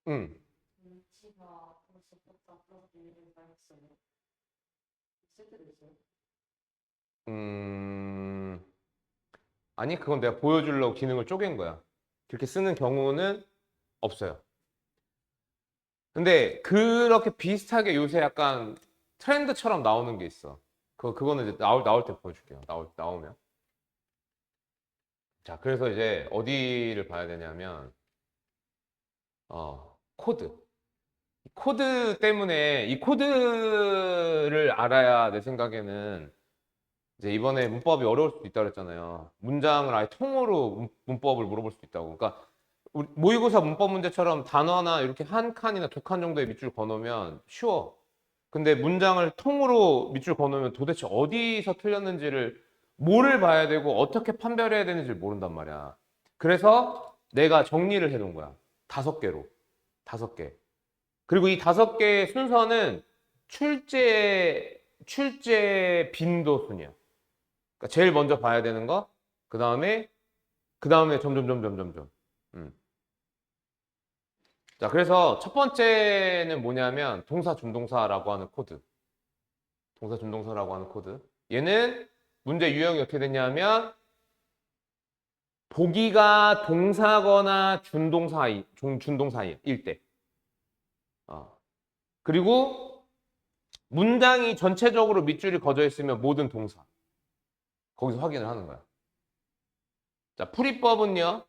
응. 음, 아니, 그건 내가 보여주려고 기능을 쪼갠 거야. 그렇게 쓰는 경우는 없어요. 근데 그렇게 비슷하게 요새 약간 트렌드처럼 나오는 게 있어. 그거는 이제 나올 때 보여줄게요. 나오면. 자, 그래서 이제 어디를 봐야 되냐면, 코드. 코드 때문에 이 코드를 알아야 내 생각에는 이제 이번에 문법이 어려울 수도 있다고 그랬잖아요. 문장을 아예 통으로 문법을 물어볼 수도 있다고. 그러니까 모의고사 문법 문제처럼 단어나 이렇게 한 칸이나 두 칸 정도의 밑줄 그어놓으면 쉬워. 근데 문장을 통으로 밑줄 그어놓으면 도대체 어디서 틀렸는지를 뭐를 봐야 되고 어떻게 판별해야 되는지를 모른단 말이야. 그래서 내가 정리를 해놓은 거야. 5개로. 5개. 그리고 이 5개의 순서는 출제 빈도 순이야. 그러니까 제일 먼저 봐야 되는 거, 그 다음에 점점. 음. 자, 그래서 첫 번째는 뭐냐면 동사 준동사라고 하는 코드. 동사 준동사라고 하는 코드. 얘는 문제 유형이 어떻게 됐냐면 보기가 동사거나 준동사일 때. 그리고 문장이 전체적으로 밑줄이 그어져 있으면 모든 동사. 거기서 확인을 하는 거야. 자, 풀이법은요.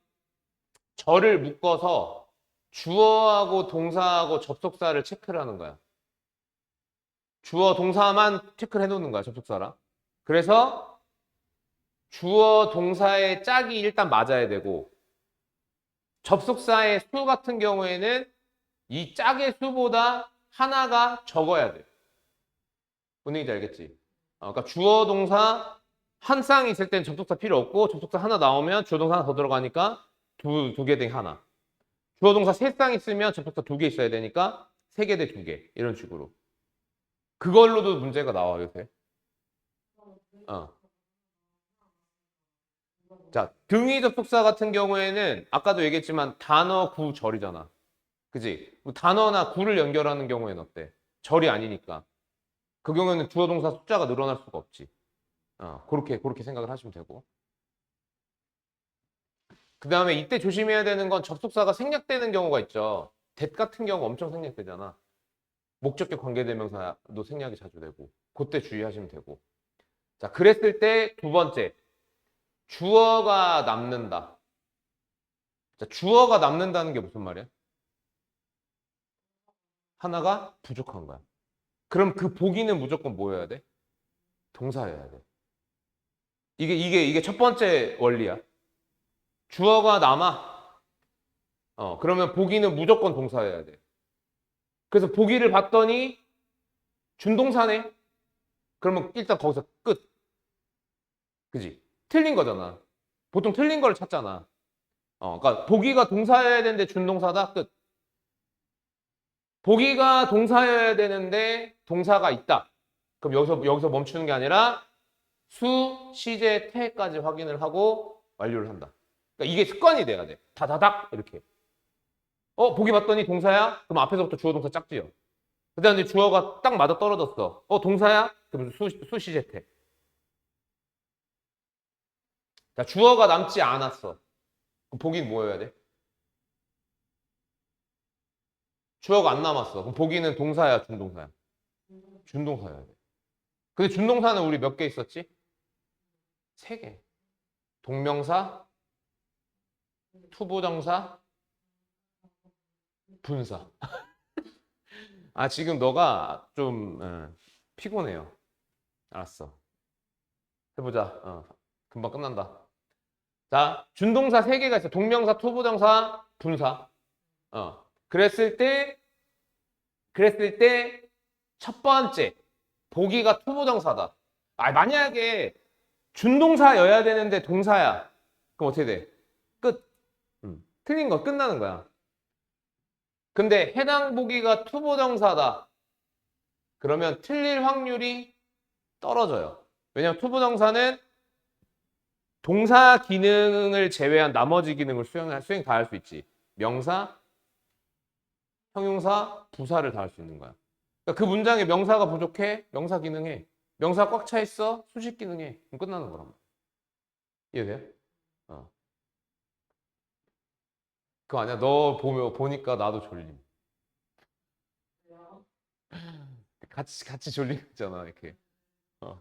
절을 묶어서 주어하고 동사하고 접속사를 체크를 하는 거야. 주어 동사만 체크를 해놓는 거야, 접속사랑. 그래서 주어 동사의 짝이 일단 맞아야 되고 접속사의 수 같은 경우에는 이 짝의 수보다 하나가 적어야 돼. 뭔 얘기인지 알겠지? 그러니까 주어 동사 한 쌍이 있을 땐 접속사 필요 없고 접속사 하나 나오면 주어 동사 하나 더 들어가니까 두 개 대 하나. 주어 동사 3쌍 있으면 접속사 2개 있어야 되니까 3개 대 2개 이런 식으로. 그걸로도 문제가 나와 요새. 어. 자, 등위 접속사 같은 경우에는 아까도 얘기했지만 단어 구 절이잖아. 그지? 단어나 구를 연결하는 경우에는 어때? 절이 아니니까. 그 경우에는 주어 동사 숫자가 늘어날 수가 없지. 그렇게 생각을 하시면 되고. 그 다음에 이때 조심해야 되는 건 접속사가 생략되는 경우가 있죠. that 같은 경우 엄청 생략되잖아. 목적격 관계대명사도 생략이 자주 되고. 그때 주의하시면 되고. 자, 그랬을 때 두 번째. 주어가 남는다. 자, 주어가 남는다는 게 무슨 말이야? 하나가 부족한 거야. 그럼 그 보기는 무조건 뭐여야 돼? 동사여야 돼. 이게 첫 번째 원리야. 주어가 남아. 그러면 보기는 무조건 동사여야 돼. 그래서 보기를 봤더니 준동사네. 그러면 일단 거기서 끝. 그지? 틀린 거잖아. 보통 틀린 걸 찾잖아. 그러니까 보기가 동사여야 되는데 준동사다. 끝. 보기가 동사여야 되는데 동사가 있다. 그럼 여기서 멈추는 게 아니라 수, 시제, 태까지 확인을 하고 완료를 한다. 그러니까 이게 습관이 돼야 돼. 다다닥 이렇게. 보기 봤더니 동사야? 그럼 앞에서부터 주어 동사 짝지요. 그다음에 주어가 딱 맞아 떨어졌어. 동사야? 그럼 수, 시제, 태. 자, 주어가 남지 않았어. 그럼 보기는 뭐 해야 돼? 주어가 안 남았어. 그럼 보기는 동사야, 준동사야? 준동사여야 돼. 근데 준동사는 우리 몇 개 있었지? 3개. 동명사, 투부정사, 분사. 지금 너가 좀 피곤해요. 알았어. 해보자. 금방 끝난다. 자, 준동사 3개가 있어. 동명사, 투부정사, 분사. 그랬을 때 첫 번째 보기가 투부정사다. 만약에 준동사여야 되는데 동사야. 그럼 어떻게 돼? 끝. 틀린 거 끝나는 거야. 근데 해당 보기가 투부정사다. 그러면 틀릴 확률이 떨어져요. 왜냐면 투부정사는 동사 기능을 제외한 나머지 기능을 수행 다 할 수 있지. 명사, 형용사, 부사를 다 할 수 있는 거야. 그러니까 그 문장에 명사가 부족해? 명사 기능해. 명사 꽉 차 있어? 수식 기능해. 그럼 끝나는 거란 말이야. 이해돼요? 그거 아니야. 너 보니까 나도 졸림. 같이 졸린 거 있잖아. 이렇게. 어.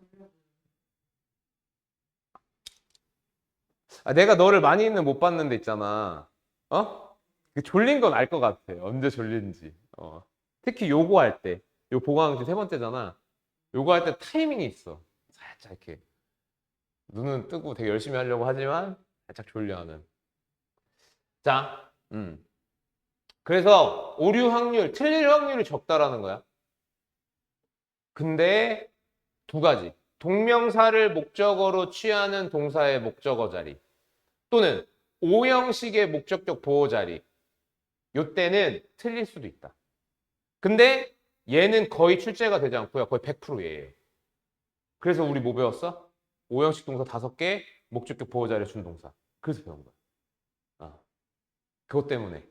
내가 너를 많이는 못 봤는데 있잖아. 그 졸린 건 알 것 같아. 언제 졸린지. 특히 요거할 때. 요 보강지 3번째잖아. 요거할 때 타이밍이 있어. 살짝 이렇게. 눈은 뜨고 되게 열심히 하려고 하지만 살짝 졸려하는. 자, 그래서 오류 확률, 틀릴 확률이 적다라는 거야. 근데 두 가지. 동명사를 목적어로 취하는 동사의 목적어 자리 또는 오형식의 목적격 보호 자리. 요때는 틀릴 수도 있다. 근데 얘는 거의 출제가 되지 않고요. 거의 100% 얘예요. 그래서 우리 뭐 배웠어? 오형식 동사 5개, 목적격 보호 자리 준 동사. 그래서 배운 거야. 아, 그것 때문에.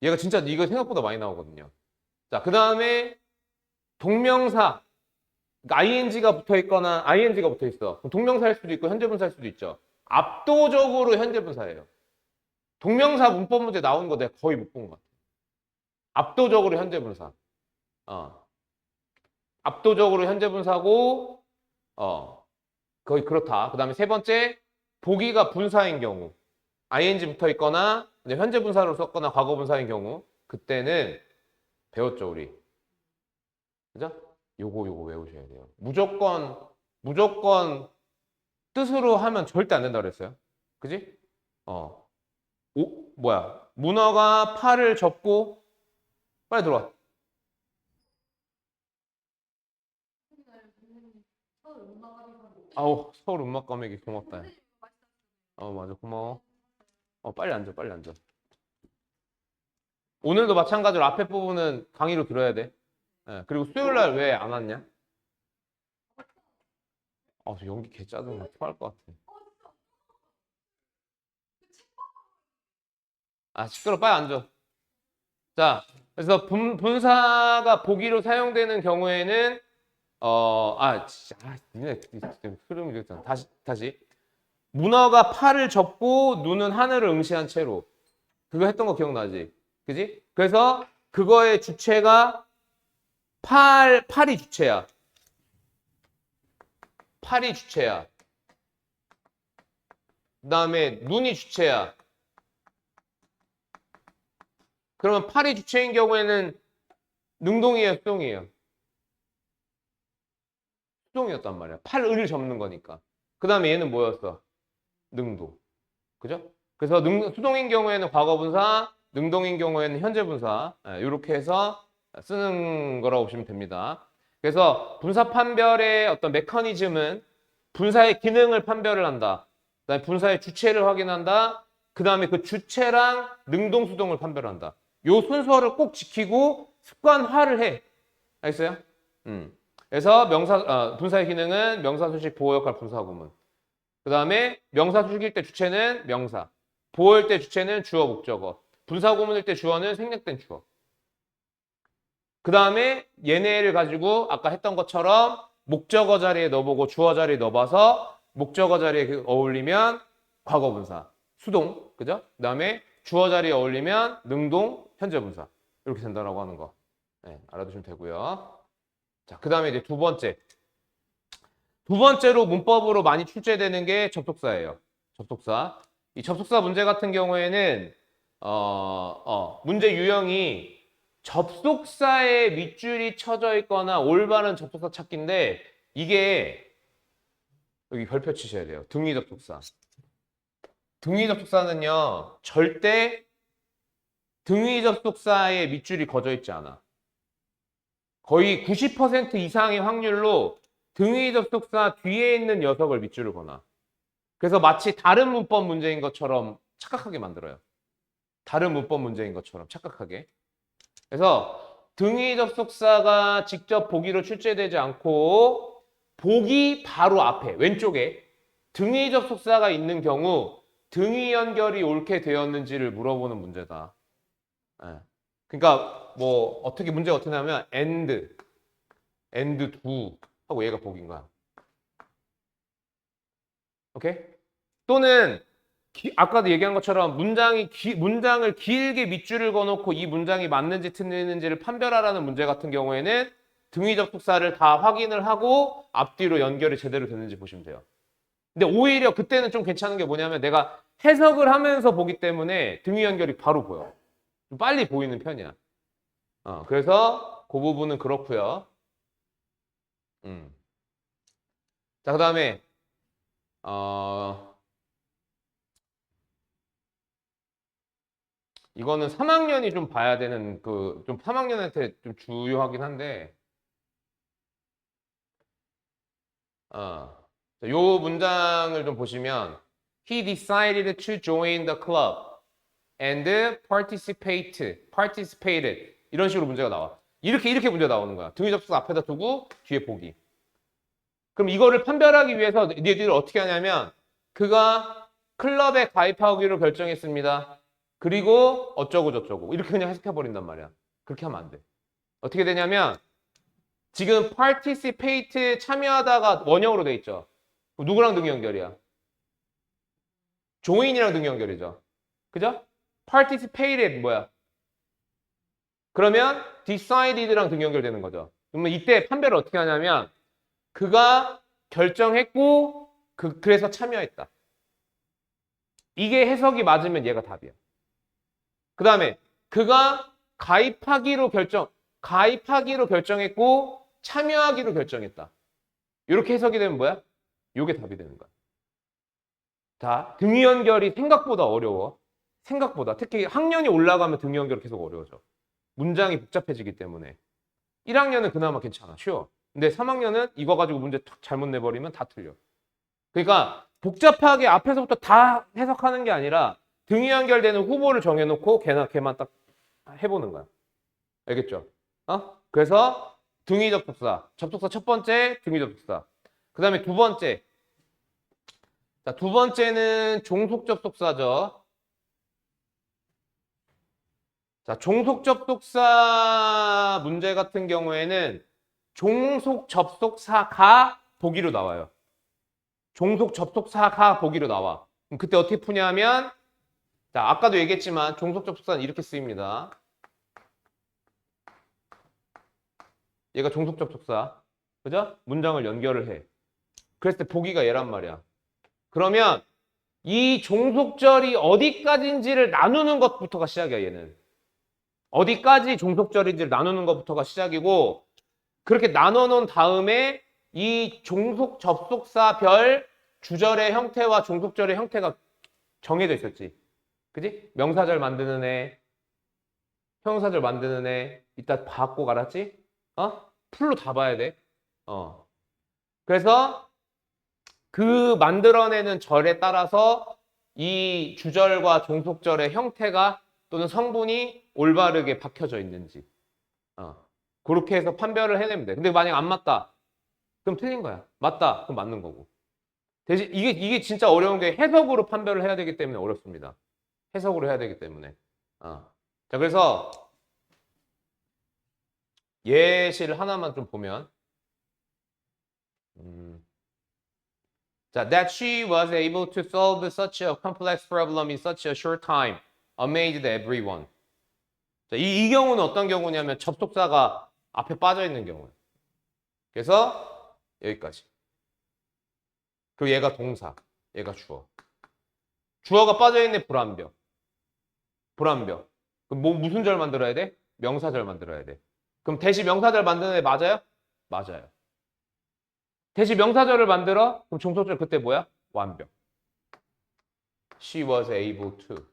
얘가 진짜 이거 생각보다 많이 나오거든요. 자, 그 다음에 동명사. 그러니까 ing가 붙어 있거나 ing가 붙어 있어. 동명사일 수도 있고 현재분사일 수도 있죠. 압도적으로 현재분사예요. 동명사 문법 문제 나오는 거 내가 거의 못 본 것 같아. 압도적으로 현재분사. 어. 압도적으로 현재분사고, 거의 그렇다. 그 다음에 세 번째, 보기가 분사인 경우. ing 붙어 있거나, 현재분사로 썼거나 과거분사인 경우. 그때는 배웠죠, 우리. 그죠? 요거 외우셔야 돼요. 무조건 뜻으로 하면 절대 안 된다 그랬어요. 그지? 어. 뭐야. 문어가 팔을 접고, 빨리 들어와. 아우, 서울 음악 과메기 고맙다. 맞아, 고마워. 빨리 앉아, 빨리 앉아. 오늘도 마찬가지로 앞에 부분은 강의로 들어야 돼. 예, 그리고 수요일 날 왜 안 왔냐? 저 연기 개 짜증나. 토할 것 같아. 시끄러. 빨리 앉아. 자, 그래서 분사가 보기로 사용되는 경우에는 진짜, 니네 흐름이 됐잖아. 다시. 문어가 팔을 접고 눈은 하늘을 응시한 채로. 그거 했던 거 기억나지? 그지? 그래서 그거의 주체가 팔이 주체야. 팔이 주체야. 그 다음에 눈이 주체야. 그러면 팔이 주체인 경우에는 능동이에요, 수동이에요? 수동이었단 말이야. 팔을 접는 거니까. 그 다음에 얘는 뭐였어? 능도. 그죠? 그래서 수동인 경우에는 과거분사, 능동인 경우에는 현재분사. 이렇게 해서 쓰는 거라고 보시면 됩니다. 그래서 분사 판별의 어떤 메커니즘은 분사의 기능을 판별을 한다. 그다음에 분사의 주체를 확인한다. 그 다음에 그 주체랑 능동, 수동을 판별한다. 요 순서를 꼭 지키고 습관화를 해. 알겠어요? 그래서 분사의 기능은 명사, 수식, 보호 역할, 분사 구문. 그 다음에 명사, 수식일 때 주체는 명사. 보호일 때 주체는 주어, 목적어. 분사 구문일 때 주어는 생략된 주어. 그 다음에 얘네를 가지고 아까 했던 것처럼 목적어 자리에 넣어보고 주어 자리에 넣어봐서 목적어 자리에 어울리면 과거분사, 수동, 그죠? 그 다음에 주어 자리에 어울리면 능동, 현재분사. 이렇게 된다라고 하는 거. 네, 알아두시면 되고요. 자, 그 다음에 이제 두 번째. 두 번째로 문법으로 많이 출제되는 게 접속사예요. 접속사. 이 접속사 문제 같은 경우에는 문제 유형이 접속사에 밑줄이 쳐져 있거나 올바른 접속사 찾기인데 이게 여기 별표 치셔야 돼요. 등위 접속사. 등위 접속사는요. 절대 등위 접속사에 밑줄이 거져 있지 않아. 거의 90% 이상의 확률로 등위 접속사 뒤에 있는 녀석을 밑줄을 거나. 그래서 마치 다른 문법 문제인 것처럼 착각하게 만들어요. 다른 문법 문제인 것처럼 착각하게. 그래서 등위 접속사가 직접 보기로 출제되지 않고 보기 바로 앞에 왼쪽에 등위 접속사가 있는 경우 등위 연결이 옳게 되었는지를 물어보는 문제다. 예. 그러니까 뭐 어떻게 문제가 어떻게 나면 and do 하고 얘가 복인 거야. 오케이? 또는 아까도 얘기한 것처럼 문장을 길게 밑줄을 그어놓고 이 문장이 맞는지 틀리는지를 판별하라는 문제 같은 경우에는 등위 접속사를 다 확인을 하고 앞뒤로 연결이 제대로 됐는지 보시면 돼요. 근데 오히려 그때는 좀 괜찮은 게 뭐냐면 내가 해석을 하면서 보기 때문에 등위 연결이 바로 보여. 좀 빨리 보이는 편이야. 그래서 그 부분은 그렇고요. 자, 그 다음에 이거는 3학년이 좀 봐야 되는 좀 3학년한테 좀 주요하긴 한데 요 문장을 좀 보시면 He decided to join the club and participated 이런 식으로 문제가 나와. 이렇게 문제가 나오는 거야. 등위 접속사 앞에다 두고 뒤에 보기. 그럼 이거를 판별하기 위해서 니들 어떻게 하냐면 그가 클럽에 가입하기로 결정했습니다. 그리고 어쩌고 저쩌고 이렇게 그냥 해석해 버린단 말이야. 그렇게 하면 안 돼. 어떻게 되냐면 지금 participate 참여하다가 원형으로 돼 있죠. 누구랑 등위 연결이야? join이랑 등위 연결이죠. 그죠? participated 뭐야? 그러면 decided랑 등위 연결되는 거죠. 그러면 이때 판별을 어떻게 하냐면 그가 결정했고 그래서 참여했다. 이게 해석이 맞으면 얘가 답이야. 그 다음에 그가 가입하기로 결정했고 참여하기로 결정했다. 이렇게 해석이 되면 뭐야? 이게 답이 되는 거야. 자, 등위 연결이 생각보다 어려워. 생각보다. 특히 학년이 올라가면 등위 연결이 계속 어려워져. 문장이 복잡해지기 때문에. 1학년은 그나마 괜찮아. 쉬워. 근데 3학년은 이거 가지고 문제 툭 잘못 내버리면 다 틀려. 그러니까 복잡하게 앞에서부터 다 해석하는 게 아니라 등위 연결되는 후보를 정해놓고 걔만 딱 해보는 거야. 알겠죠? 그래서 등위 접속사. 접속사 첫 번째 등위 접속사. 그 다음에 두 번째. 자, 두 번째는 종속 접속사죠. 자, 종속 접속사 문제 같은 경우에는 종속 접속사가 보기로 나와요. 종속 접속사가 보기로 나와. 그럼 그때 어떻게 푸냐면 자, 아까도 얘기했지만 종속 접속사는 이렇게 쓰입니다. 얘가 종속 접속사. 그죠? 문장을 연결을 해. 그랬을 때 보기가 얘란 말이야. 그러면 이 종속절이 어디까지인지를 나누는 것부터가 시작이야, 얘는. 어디까지 종속절인지를 나누는 것부터가 시작이고 그렇게 나눠 놓은 다음에 이 종속 접속사별 주절의 형태와 종속절의 형태가 정해져 있었지. 그지? 명사절 만드는 애, 형용사절 만드는 애 이따 받고 알았지? 풀로 다 봐야 돼. 그래서 그 만들어내는 절에 따라서 이 주절과 종속절의 형태가 또는 성분이 올바르게 박혀져 있는지 그렇게 해서 판별을 해내면 돼. 근데 만약 안 맞다. 그럼 틀린 거야. 맞다. 그럼 맞는 거고. 대신 이게 진짜 어려운 게 해석으로 판별을 해야 되기 때문에 어렵습니다. 해석으로 해야 되기 때문에. 자, 그래서 예시를 하나만 좀 보면 자, that she was able to solve such a complex problem in such a short time amazed everyone. 자, 이 경우는 어떤 경우냐면 접속사가 앞에 빠져 있는 경우예요. 그래서 여기까지. 그리고 얘가 동사, 얘가 주어. 주어가 빠져 있는 불완벽. 불완벽. 그럼 뭐 무슨 절 만들어야 돼? 명사절 만들어야 돼. 그럼 대시 명사절 만드는 애 맞아요? 맞아요. 대시 명사절을 만들어? 그럼 종속절 그때 뭐야? 완벽. She was able to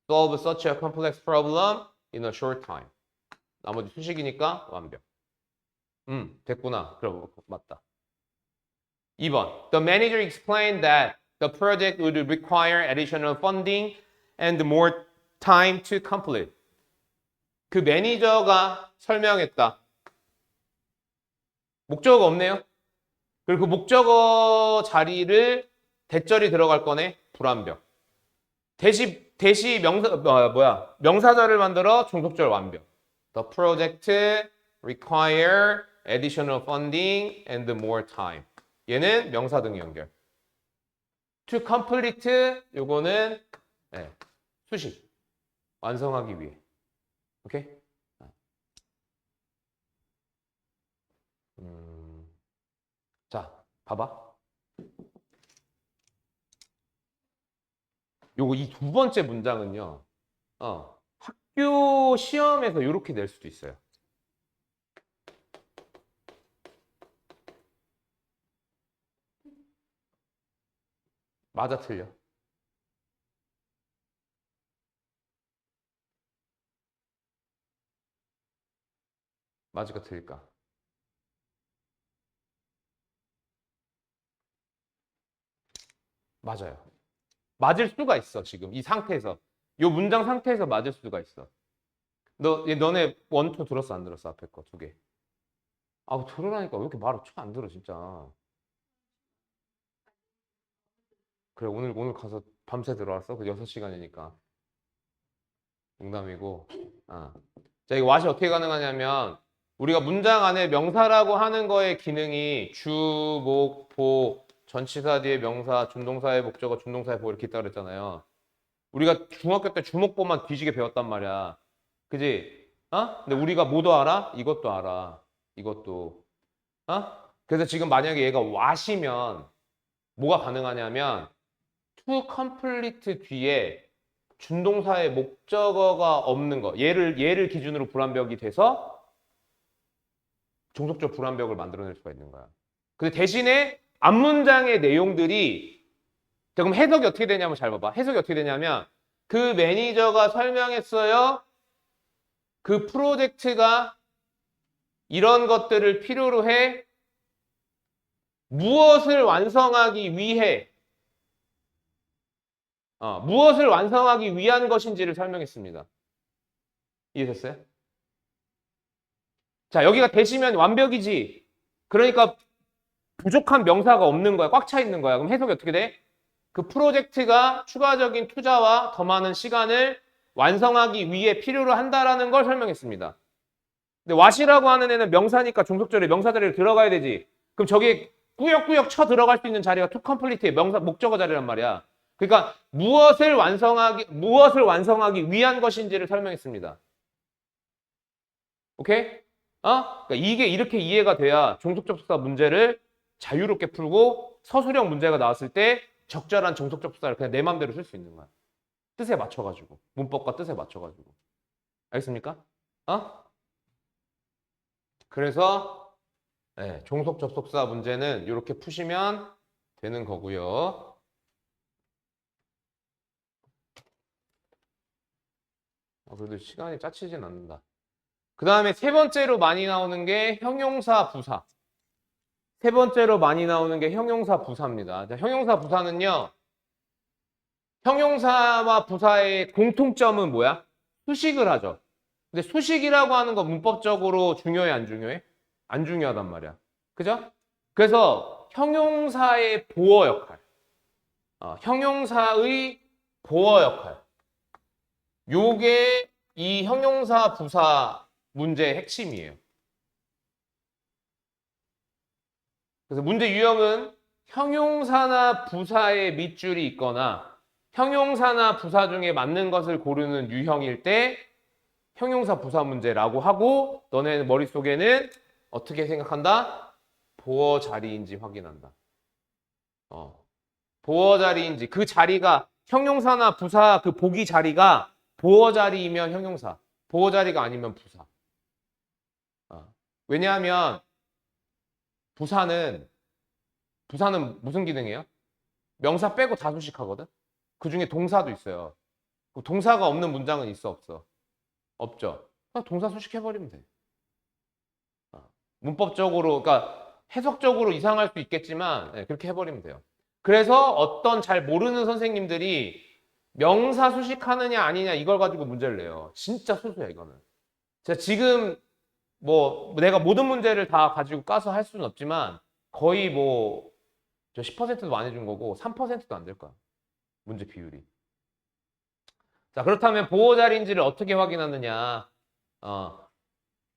solve such a complex problem in a short time. 나머지 수식이니까 완벽. 됐구나. 그럼 맞다. 2번. The manager explained that the project would require additional funding and more time to complete. 그 매니저가 설명했다. 목적어가 없네요. 그리고 그 목적어 자리를 대절이 들어갈 거네. 불완벽. 대시 명사절을 만들어 종속절 완벽. The project require additional funding and more time. 얘는 명사 등 연결. To complete 요거는 수식. 완성하기 위해. 오케이? 자, 봐봐. 요거 이 두 번째 문장은요. 학교 시험에서 이렇게 낼 수도 있어요. 맞아, 틀려? 맞을까, 틀릴까? 맞아요. 맞을 수가 있어, 지금. 이 상태에서. 요 문장 상태에서 맞을 수가 있어. 너네 원투 들었어, 안 들었어? 앞에 거 두 개. 아, 들으라니까 왜 이렇게 말을 안 들어, 진짜. 그래, 오늘 가서 밤새 들어왔어? 그 6시간이니까. 농담이고. 아. 자, 이거 왓이 어떻게 가능하냐면, 우리가 문장 안에 명사라고 하는 거의 기능이 주, 목, 보, 전치사 뒤에 명사, 준동사의 목적어, 준동사의 보 이렇게 있다 그랬잖아요. 우리가 중학교 때 주목보만 뒤지게 배웠단 말이야. 그지? 어? 근데 우리가 뭐도 알아? 이것도 알아. 이것도. 어? 그래서 지금 만약에 얘가 what이면 뭐가 가능하냐면 to complete 뒤에 준동사의 목적어가 없는 거. 얘를 기준으로 불완벽이 돼서 종속적 불완벽을 만들어낼 수가 있는 거야. 근데 대신에 앞문장의 내용들이 그럼 해석이 어떻게 되냐면 잘 봐봐. 해석이 어떻게 되냐면 그 매니저가 설명했어요. 그 프로젝트가 이런 것들을 필요로 해 무엇을 완성하기 위해 무엇을 완성하기 위한 것인지를 설명했습니다. 이해됐어요? 자, 여기가 대시면 완벽이지. 그러니까 부족한 명사가 없는 거야. 꽉 차 있는 거야. 그럼 해석이 어떻게 돼? 그 프로젝트가 추가적인 투자와 더 많은 시간을 완성하기 위해 필요로 한다라는 걸 설명했습니다. 근데 what이라고 하는 애는 명사니까 종속절에 명사 자리로 들어가야 되지. 그럼 저게 꾸역꾸역 쳐 들어갈 수 있는 자리가 to complete의 명사 목적어 자리란 말이야. 그러니까 무엇을 완성하기 위한 것인지를 설명했습니다. 오케이? 그러니까 이게 이렇게 이해가 돼야 종속접속사 문제를 자유롭게 풀고 서술형 문제가 나왔을 때 적절한 종속접속사를 그냥 내 맘대로 쓸 수 있는 거야. 뜻에 맞춰가지고. 문법과 뜻에 맞춰가지고. 알겠습니까? 그래서 네, 종속접속사 문제는 이렇게 푸시면 되는 거고요. 그래도 시간이 짜치진 않는다. 그 다음에 세 번째로 많이 나오는 게 형용사 부사. 세 번째로 많이 나오는 게 형용사 부사입니다. 자, 형용사 부사는요. 형용사와 부사의 공통점은 뭐야? 수식을 하죠. 근데 수식이라고 하는 건 문법적으로 중요해, 안 중요해? 안 중요하단 말이야. 그죠? 그래서 형용사의 보어 역할. 형용사의 보어 역할. 요게 이 형용사 부사 문제의 핵심이에요. 그래서 문제 유형은 형용사나 부사의 밑줄이 있거나 형용사나 부사 중에 맞는 것을 고르는 유형일 때 형용사 부사 문제라고 하고 너네 머릿속에는 어떻게 생각한다? 보어 자리인지 확인한다. 보어 자리인지 그 자리가 형용사나 부사 그 보기 자리가 보어 자리이면 형용사, 보어 자리가 아니면 부사. 왜냐하면 부사는 무슨 기능이에요? 명사 빼고 다 수식하거든? 그 중에 동사도 있어요. 동사가 없는 문장은 있어, 없어? 없죠. 그냥 동사 수식해버리면 돼. 문법적으로, 그러니까 해석적으로 이상할 수 있겠지만 네, 그렇게 해버리면 돼요. 그래서 어떤 잘 모르는 선생님들이 명사 수식하느냐 아니냐 이걸 가지고 문제를 내요. 진짜 소수야 이거는. 제가 지금 뭐 내가 모든 문제를 다 가지고 까서 할 수는 없지만 거의 뭐 저 10%도 안 해준 거고 3%도 안 될 거야. 문제 비율이. 자, 그렇다면 보어 자리인지를 어떻게 확인하느냐?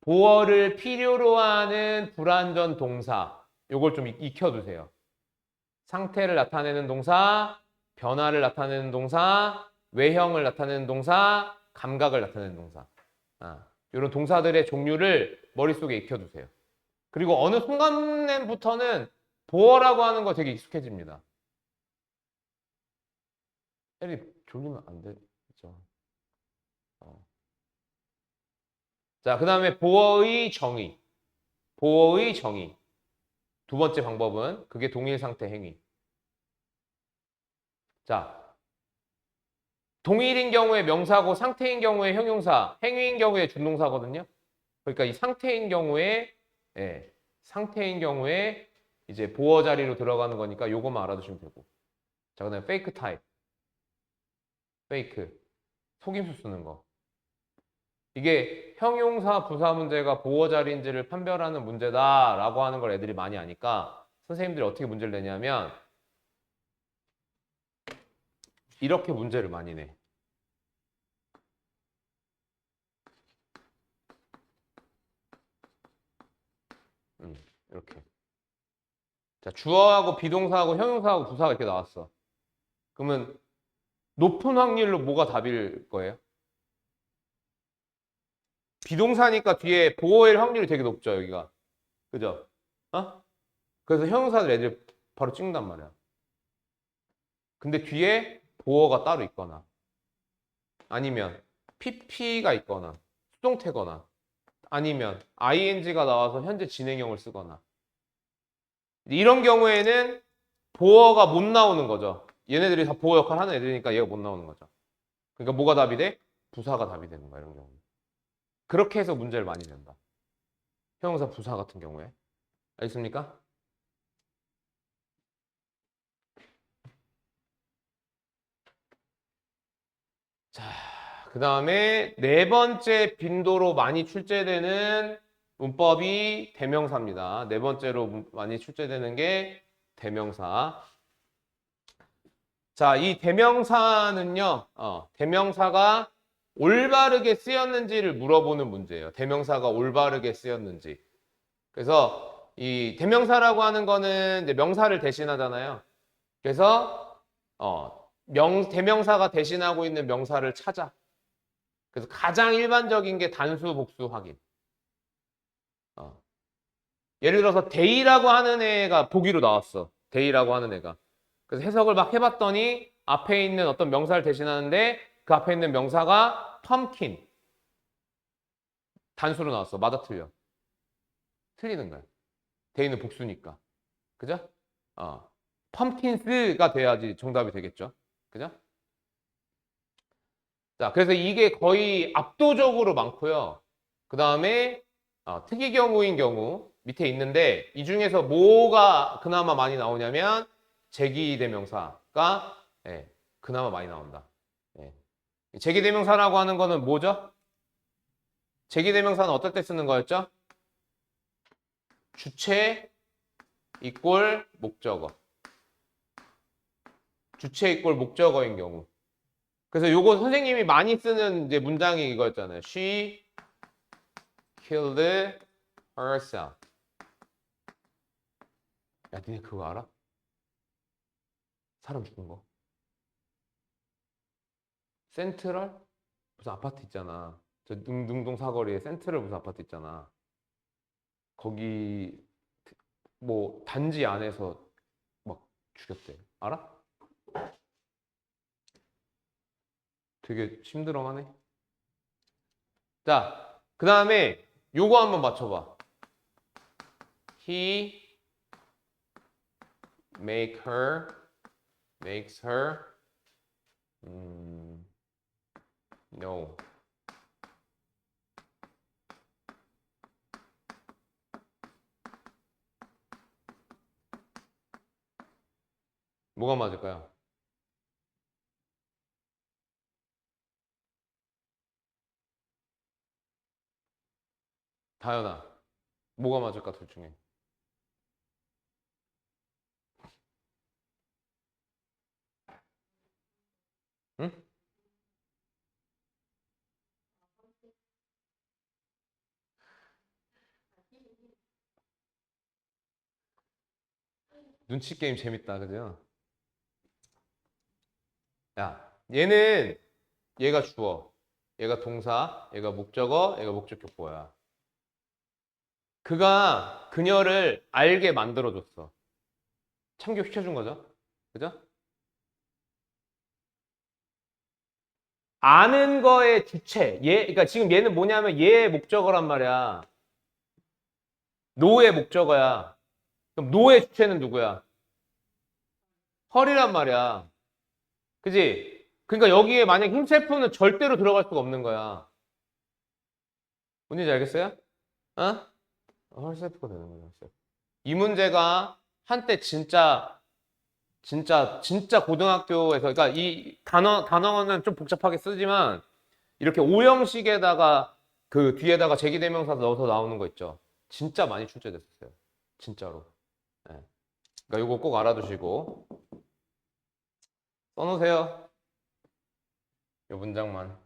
보어를 필요로 하는 불완전 동사. 요걸 좀 익혀두세요. 상태를 나타내는 동사, 변화를 나타내는 동사, 외형을 나타내는 동사, 감각을 나타내는 동사. 이런 동사들의 종류를 머릿속에 익혀두세요. 그리고 어느 순간부터는 보어라고 하는 거 되게 익숙해집니다. 에리 졸리면 안 되죠. 자, 그 다음에 보어의 정의. 보어의 정의. 두 번째 방법은 그게 동일 상태 행위. 자, 동일인 경우에 명사고 상태인 경우에 형용사, 행위인 경우에 준동사거든요. 그러니까 이 상태인 경우에 상태인 경우에 이제 보어 자리로 들어가는 거니까 요것만 알아두시면 되고. 자, 그다음에 페이크 타입. 페이크. 속임수 쓰는 거. 이게 형용사, 부사 문제가 보어 자리인지를 판별하는 문제다라고 하는 걸 애들이 많이 아니까 선생님들이 어떻게 문제를 내냐면 이렇게 문제를 많이 내. 이렇게. 자, 주어하고 비동사하고 형용사하고 부사가 이렇게 나왔어. 그러면 높은 확률로 뭐가 답일 거예요? 비동사니까 뒤에 보어일 확률이 되게 높죠, 여기가. 그죠? 어? 그래서 형용사들 애들이 바로 찍는단 말이야. 근데 뒤에 보어가 따로 있거나 아니면 PP가 있거나 수동태거나 아니면 ING가 나와서 현재 진행형을 쓰거나 이런 경우에는 보어가 못 나오는 거죠. 얘네들이 다 보어 역할 하는 애들이니까 얘가 못 나오는 거죠. 그러니까 뭐가 답이 돼? 부사가 답이 되는 거야, 이런 경우. 그렇게 해서 문제를 많이 낸다. 형용사 부사 같은 경우에. 알겠습니까? 자, 그 다음에 네 번째 빈도로 많이 출제되는 문법이 대명사입니다. 네 번째로 많이 출제되는 게 대명사. 자, 이 대명사는요, 대명사가 올바르게 쓰였는지를 물어보는 문제예요. 대명사가 올바르게 쓰였는지. 그래서 이 대명사라고 하는 거는 이제 명사를 대신하잖아요. 그래서 대명사가 대신하고 있는 명사를 찾아. 그래서 가장 일반적인 게 단수, 복수 확인. 예를 들어서 데이라고 하는 애가 보기로 나왔어. 데이라고 하는 애가. 그래서 해석을 막 해봤더니 앞에 있는 어떤 명사를 대신하는데 그 앞에 있는 명사가 펌킨. 단수로 나왔어. 맞아, 틀려. 틀리는 거야. 데이는 복수니까. 그죠? 펌킨스가 돼야지 정답이 되겠죠. 그죠? 자, 그래서 이게 거의 압도적으로 많고요. 그 다음에 특이 경우인 경우 밑에 있는데 이 중에서 뭐가 그나마 많이 나오냐면 제기대명사가 그나마 많이 나온다. 제기대명사라고 하는 거는 뭐죠? 제기대명사는 어떨 때 쓰는 거였죠? 주체 이꼴 목적어. 주체 이꼴 목적어인 경우. 그래서 요거 선생님이 많이 쓰는 이제 문장이 이거였잖아요. She killed herself. 야, 니네 그거 알아? 사람 죽은 거. 센트럴? 무슨 아파트 있잖아. 저 능동 사거리에 센트럴 무슨 아파트 있잖아. 거기 뭐 단지 안에서 막 죽였대. 알아? 되게 심드렁하네. 자, 그 다음에 요거 한번 맞춰봐. He makes her no. 뭐가 맞을까요? 다현아, 뭐가 맞을까 둘 중에? 응? 눈치 게임 재밌다, 그죠? 야, 얘가 주어, 얘가 동사, 얘가 목적어, 얘가 목적격보야. 그가 그녀를 알게 만들어줬어. 참교시켜준 거죠. 그죠? 아는 거의 주체. 그러니까 지금 얘는 뭐냐면 얘의 목적어란 말이야. 노의 목적어야. 그럼 노의 주체는 누구야? 헐이란 말이야. 그지? 그러니까 여기에 만약 힘셀프는 절대로 들어갈 수가 없는 거야. 뭔지 알겠어요? 어? 헐셀프가 되는 거야. 이 문제가 한때 진짜 진짜 고등학교에서, 그러니까 이 단어는 좀 복잡하게 쓰지만, 이렇게 오형식에다가 그 뒤에다가 제기대명사 넣어서 나오는 거 있죠. 진짜 많이 출제됐었어요. 진짜로. 네. 그러니까 이거 꼭 알아두시고 써놓으세요. 이 문장만.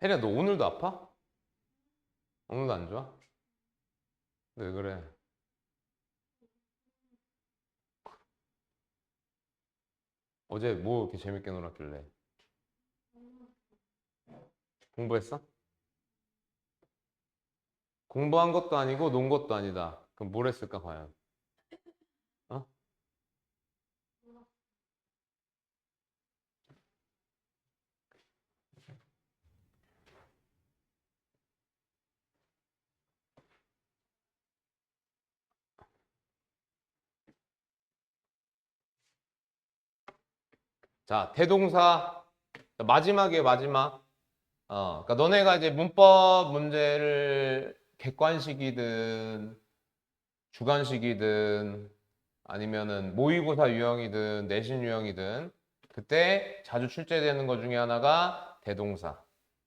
혜리야, 너 오늘도 아파? 오늘도 안 좋아? 왜 그래? 어제 뭐 이렇게 재밌게 놀았길래? 공부했어? 공부한 것도 아니고 논 것도 아니다. 그럼 뭘 했을까 과연? 어? 자, 대동사 마지막이에요, 마지막. 그러니까 너네가 이제 문법 문제를 객관식이든 주관식이든 아니면은 모의고사 유형이든 내신 유형이든 그때 자주 출제되는 것 중에 하나가 대동사.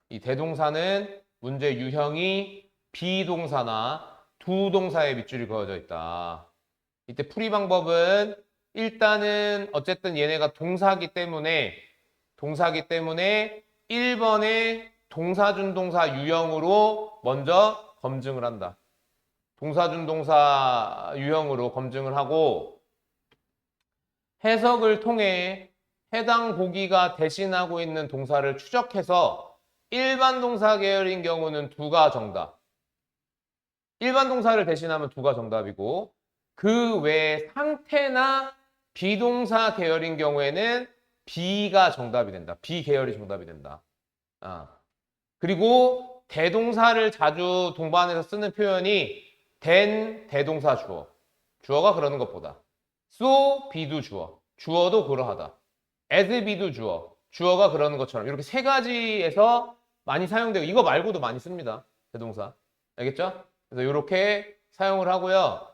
이 대동사는 문제 유형이 비동사나 두 동사에 밑줄이 그어져 있다. 이때 풀이 방법은 일단은 어쨌든 얘네가 동사기 때문에 1번에 동사준동사 유형으로 먼저 검증을 한다. 동사준동사 유형으로 검증을 하고 해석을 통해 해당 보기가 대신하고 있는 동사를 추적해서 일반 동사 계열인 경우는 두가 정답. 일반 동사를 대신하면 두가 정답이고 그 외에 상태나 비동사 계열인 경우에는 B가 정답이 된다. B 계열이 정답이 된다. 그리고 대동사를 자주 동반해서 쓰는 표현이 된 대동사 주어. 주어가 그러는 것보다. so, be도 주어. 주어도 그러하다. as be도 주어. 주어가 그러는 것처럼 이렇게 세 가지에서 많이 사용되고 이거 말고도 많이 씁니다. 대동사. 알겠죠? 그래서 이렇게 사용을 하고요.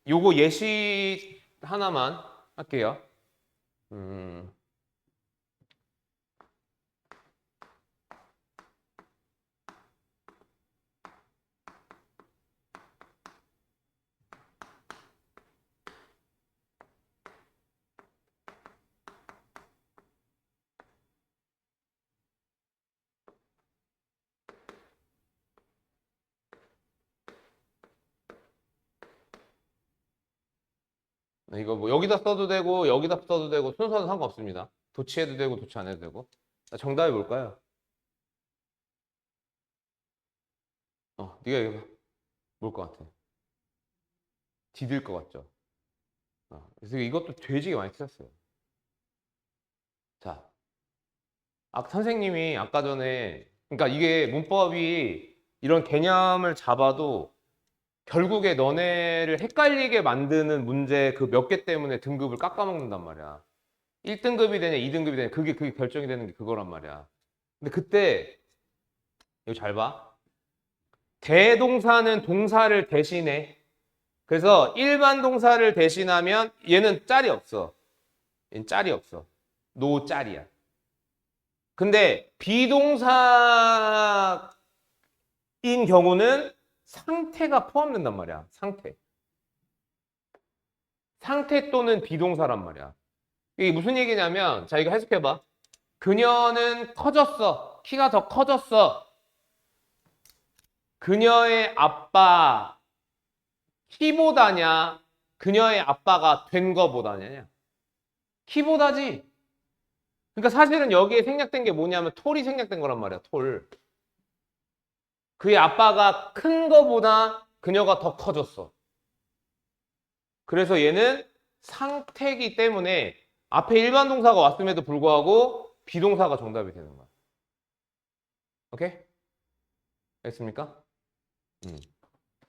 요거 예시 하나만 할게요. 음, 이거 뭐 여기다 써도 되고 여기다 써도 되고 순서는 상관없습니다. 도치해도 되고 도치 안 해도 되고. 정답이 뭘까요? 네가 얘기해봐. 뭘 것 같아? 디딜 것 같죠? 그래서 이것도 되게 많이 틀렸어요. 자, 선생님이 아까 전에 그러니까 이게 문법이 이런 개념을 잡아도 결국에 너네를 헷갈리게 만드는 문제 그 몇 개 때문에 등급을 깎아먹는단 말이야. 1등급이 되냐 2등급이 되냐 그게 결정이 되는 게 그거란 말이야. 근데 그때 이거 잘 봐. 대동사는 동사를 대신해. 그래서 일반 동사를 대신하면 얘는 짤이 없어. 얘는 짤이 없어. 노 짤이야. 근데 비동사인 경우는 상태가 포함된단 말이야. 상태 또는 비동사란 말이야. 이게 무슨 얘기냐면 자 이거 해석해봐. 그녀는 커졌어. 키가 더 커졌어. 그녀의 아빠 키보다냐 그녀의 아빠가 된 거보다냐 키보다지. 그러니까 사실은 여기에 생략된 게 뭐냐면 톨이 생략된 거란 말이야. 톨. 그의 아빠가 큰 거보다 그녀가 더 커졌어. 그래서 얘는 상태이기 때문에 앞에 일반 동사가 왔음에도 불구하고 비동사가 정답이 되는 거야. 오케이? 알겠습니까?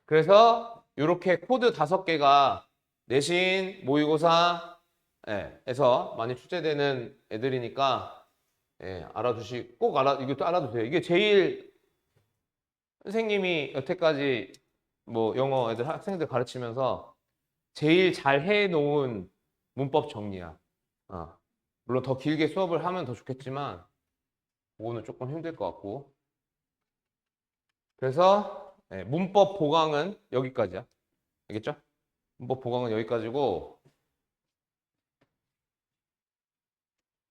그래서 이렇게 코드 5개가 내신, 모의고사, 에서 많이 출제되는 애들이니까 꼭 이것도 알아두세요. 이게 제일 선생님이 여태까지 뭐 영어 애들 학생들 가르치면서 제일 잘 해놓은 문법 정리야. 물론 더 길게 수업을 하면 더 좋겠지만 그거는 조금 힘들 것 같고. 그래서 문법 보강은 여기까지야. 알겠죠? 문법 보강은 여기까지고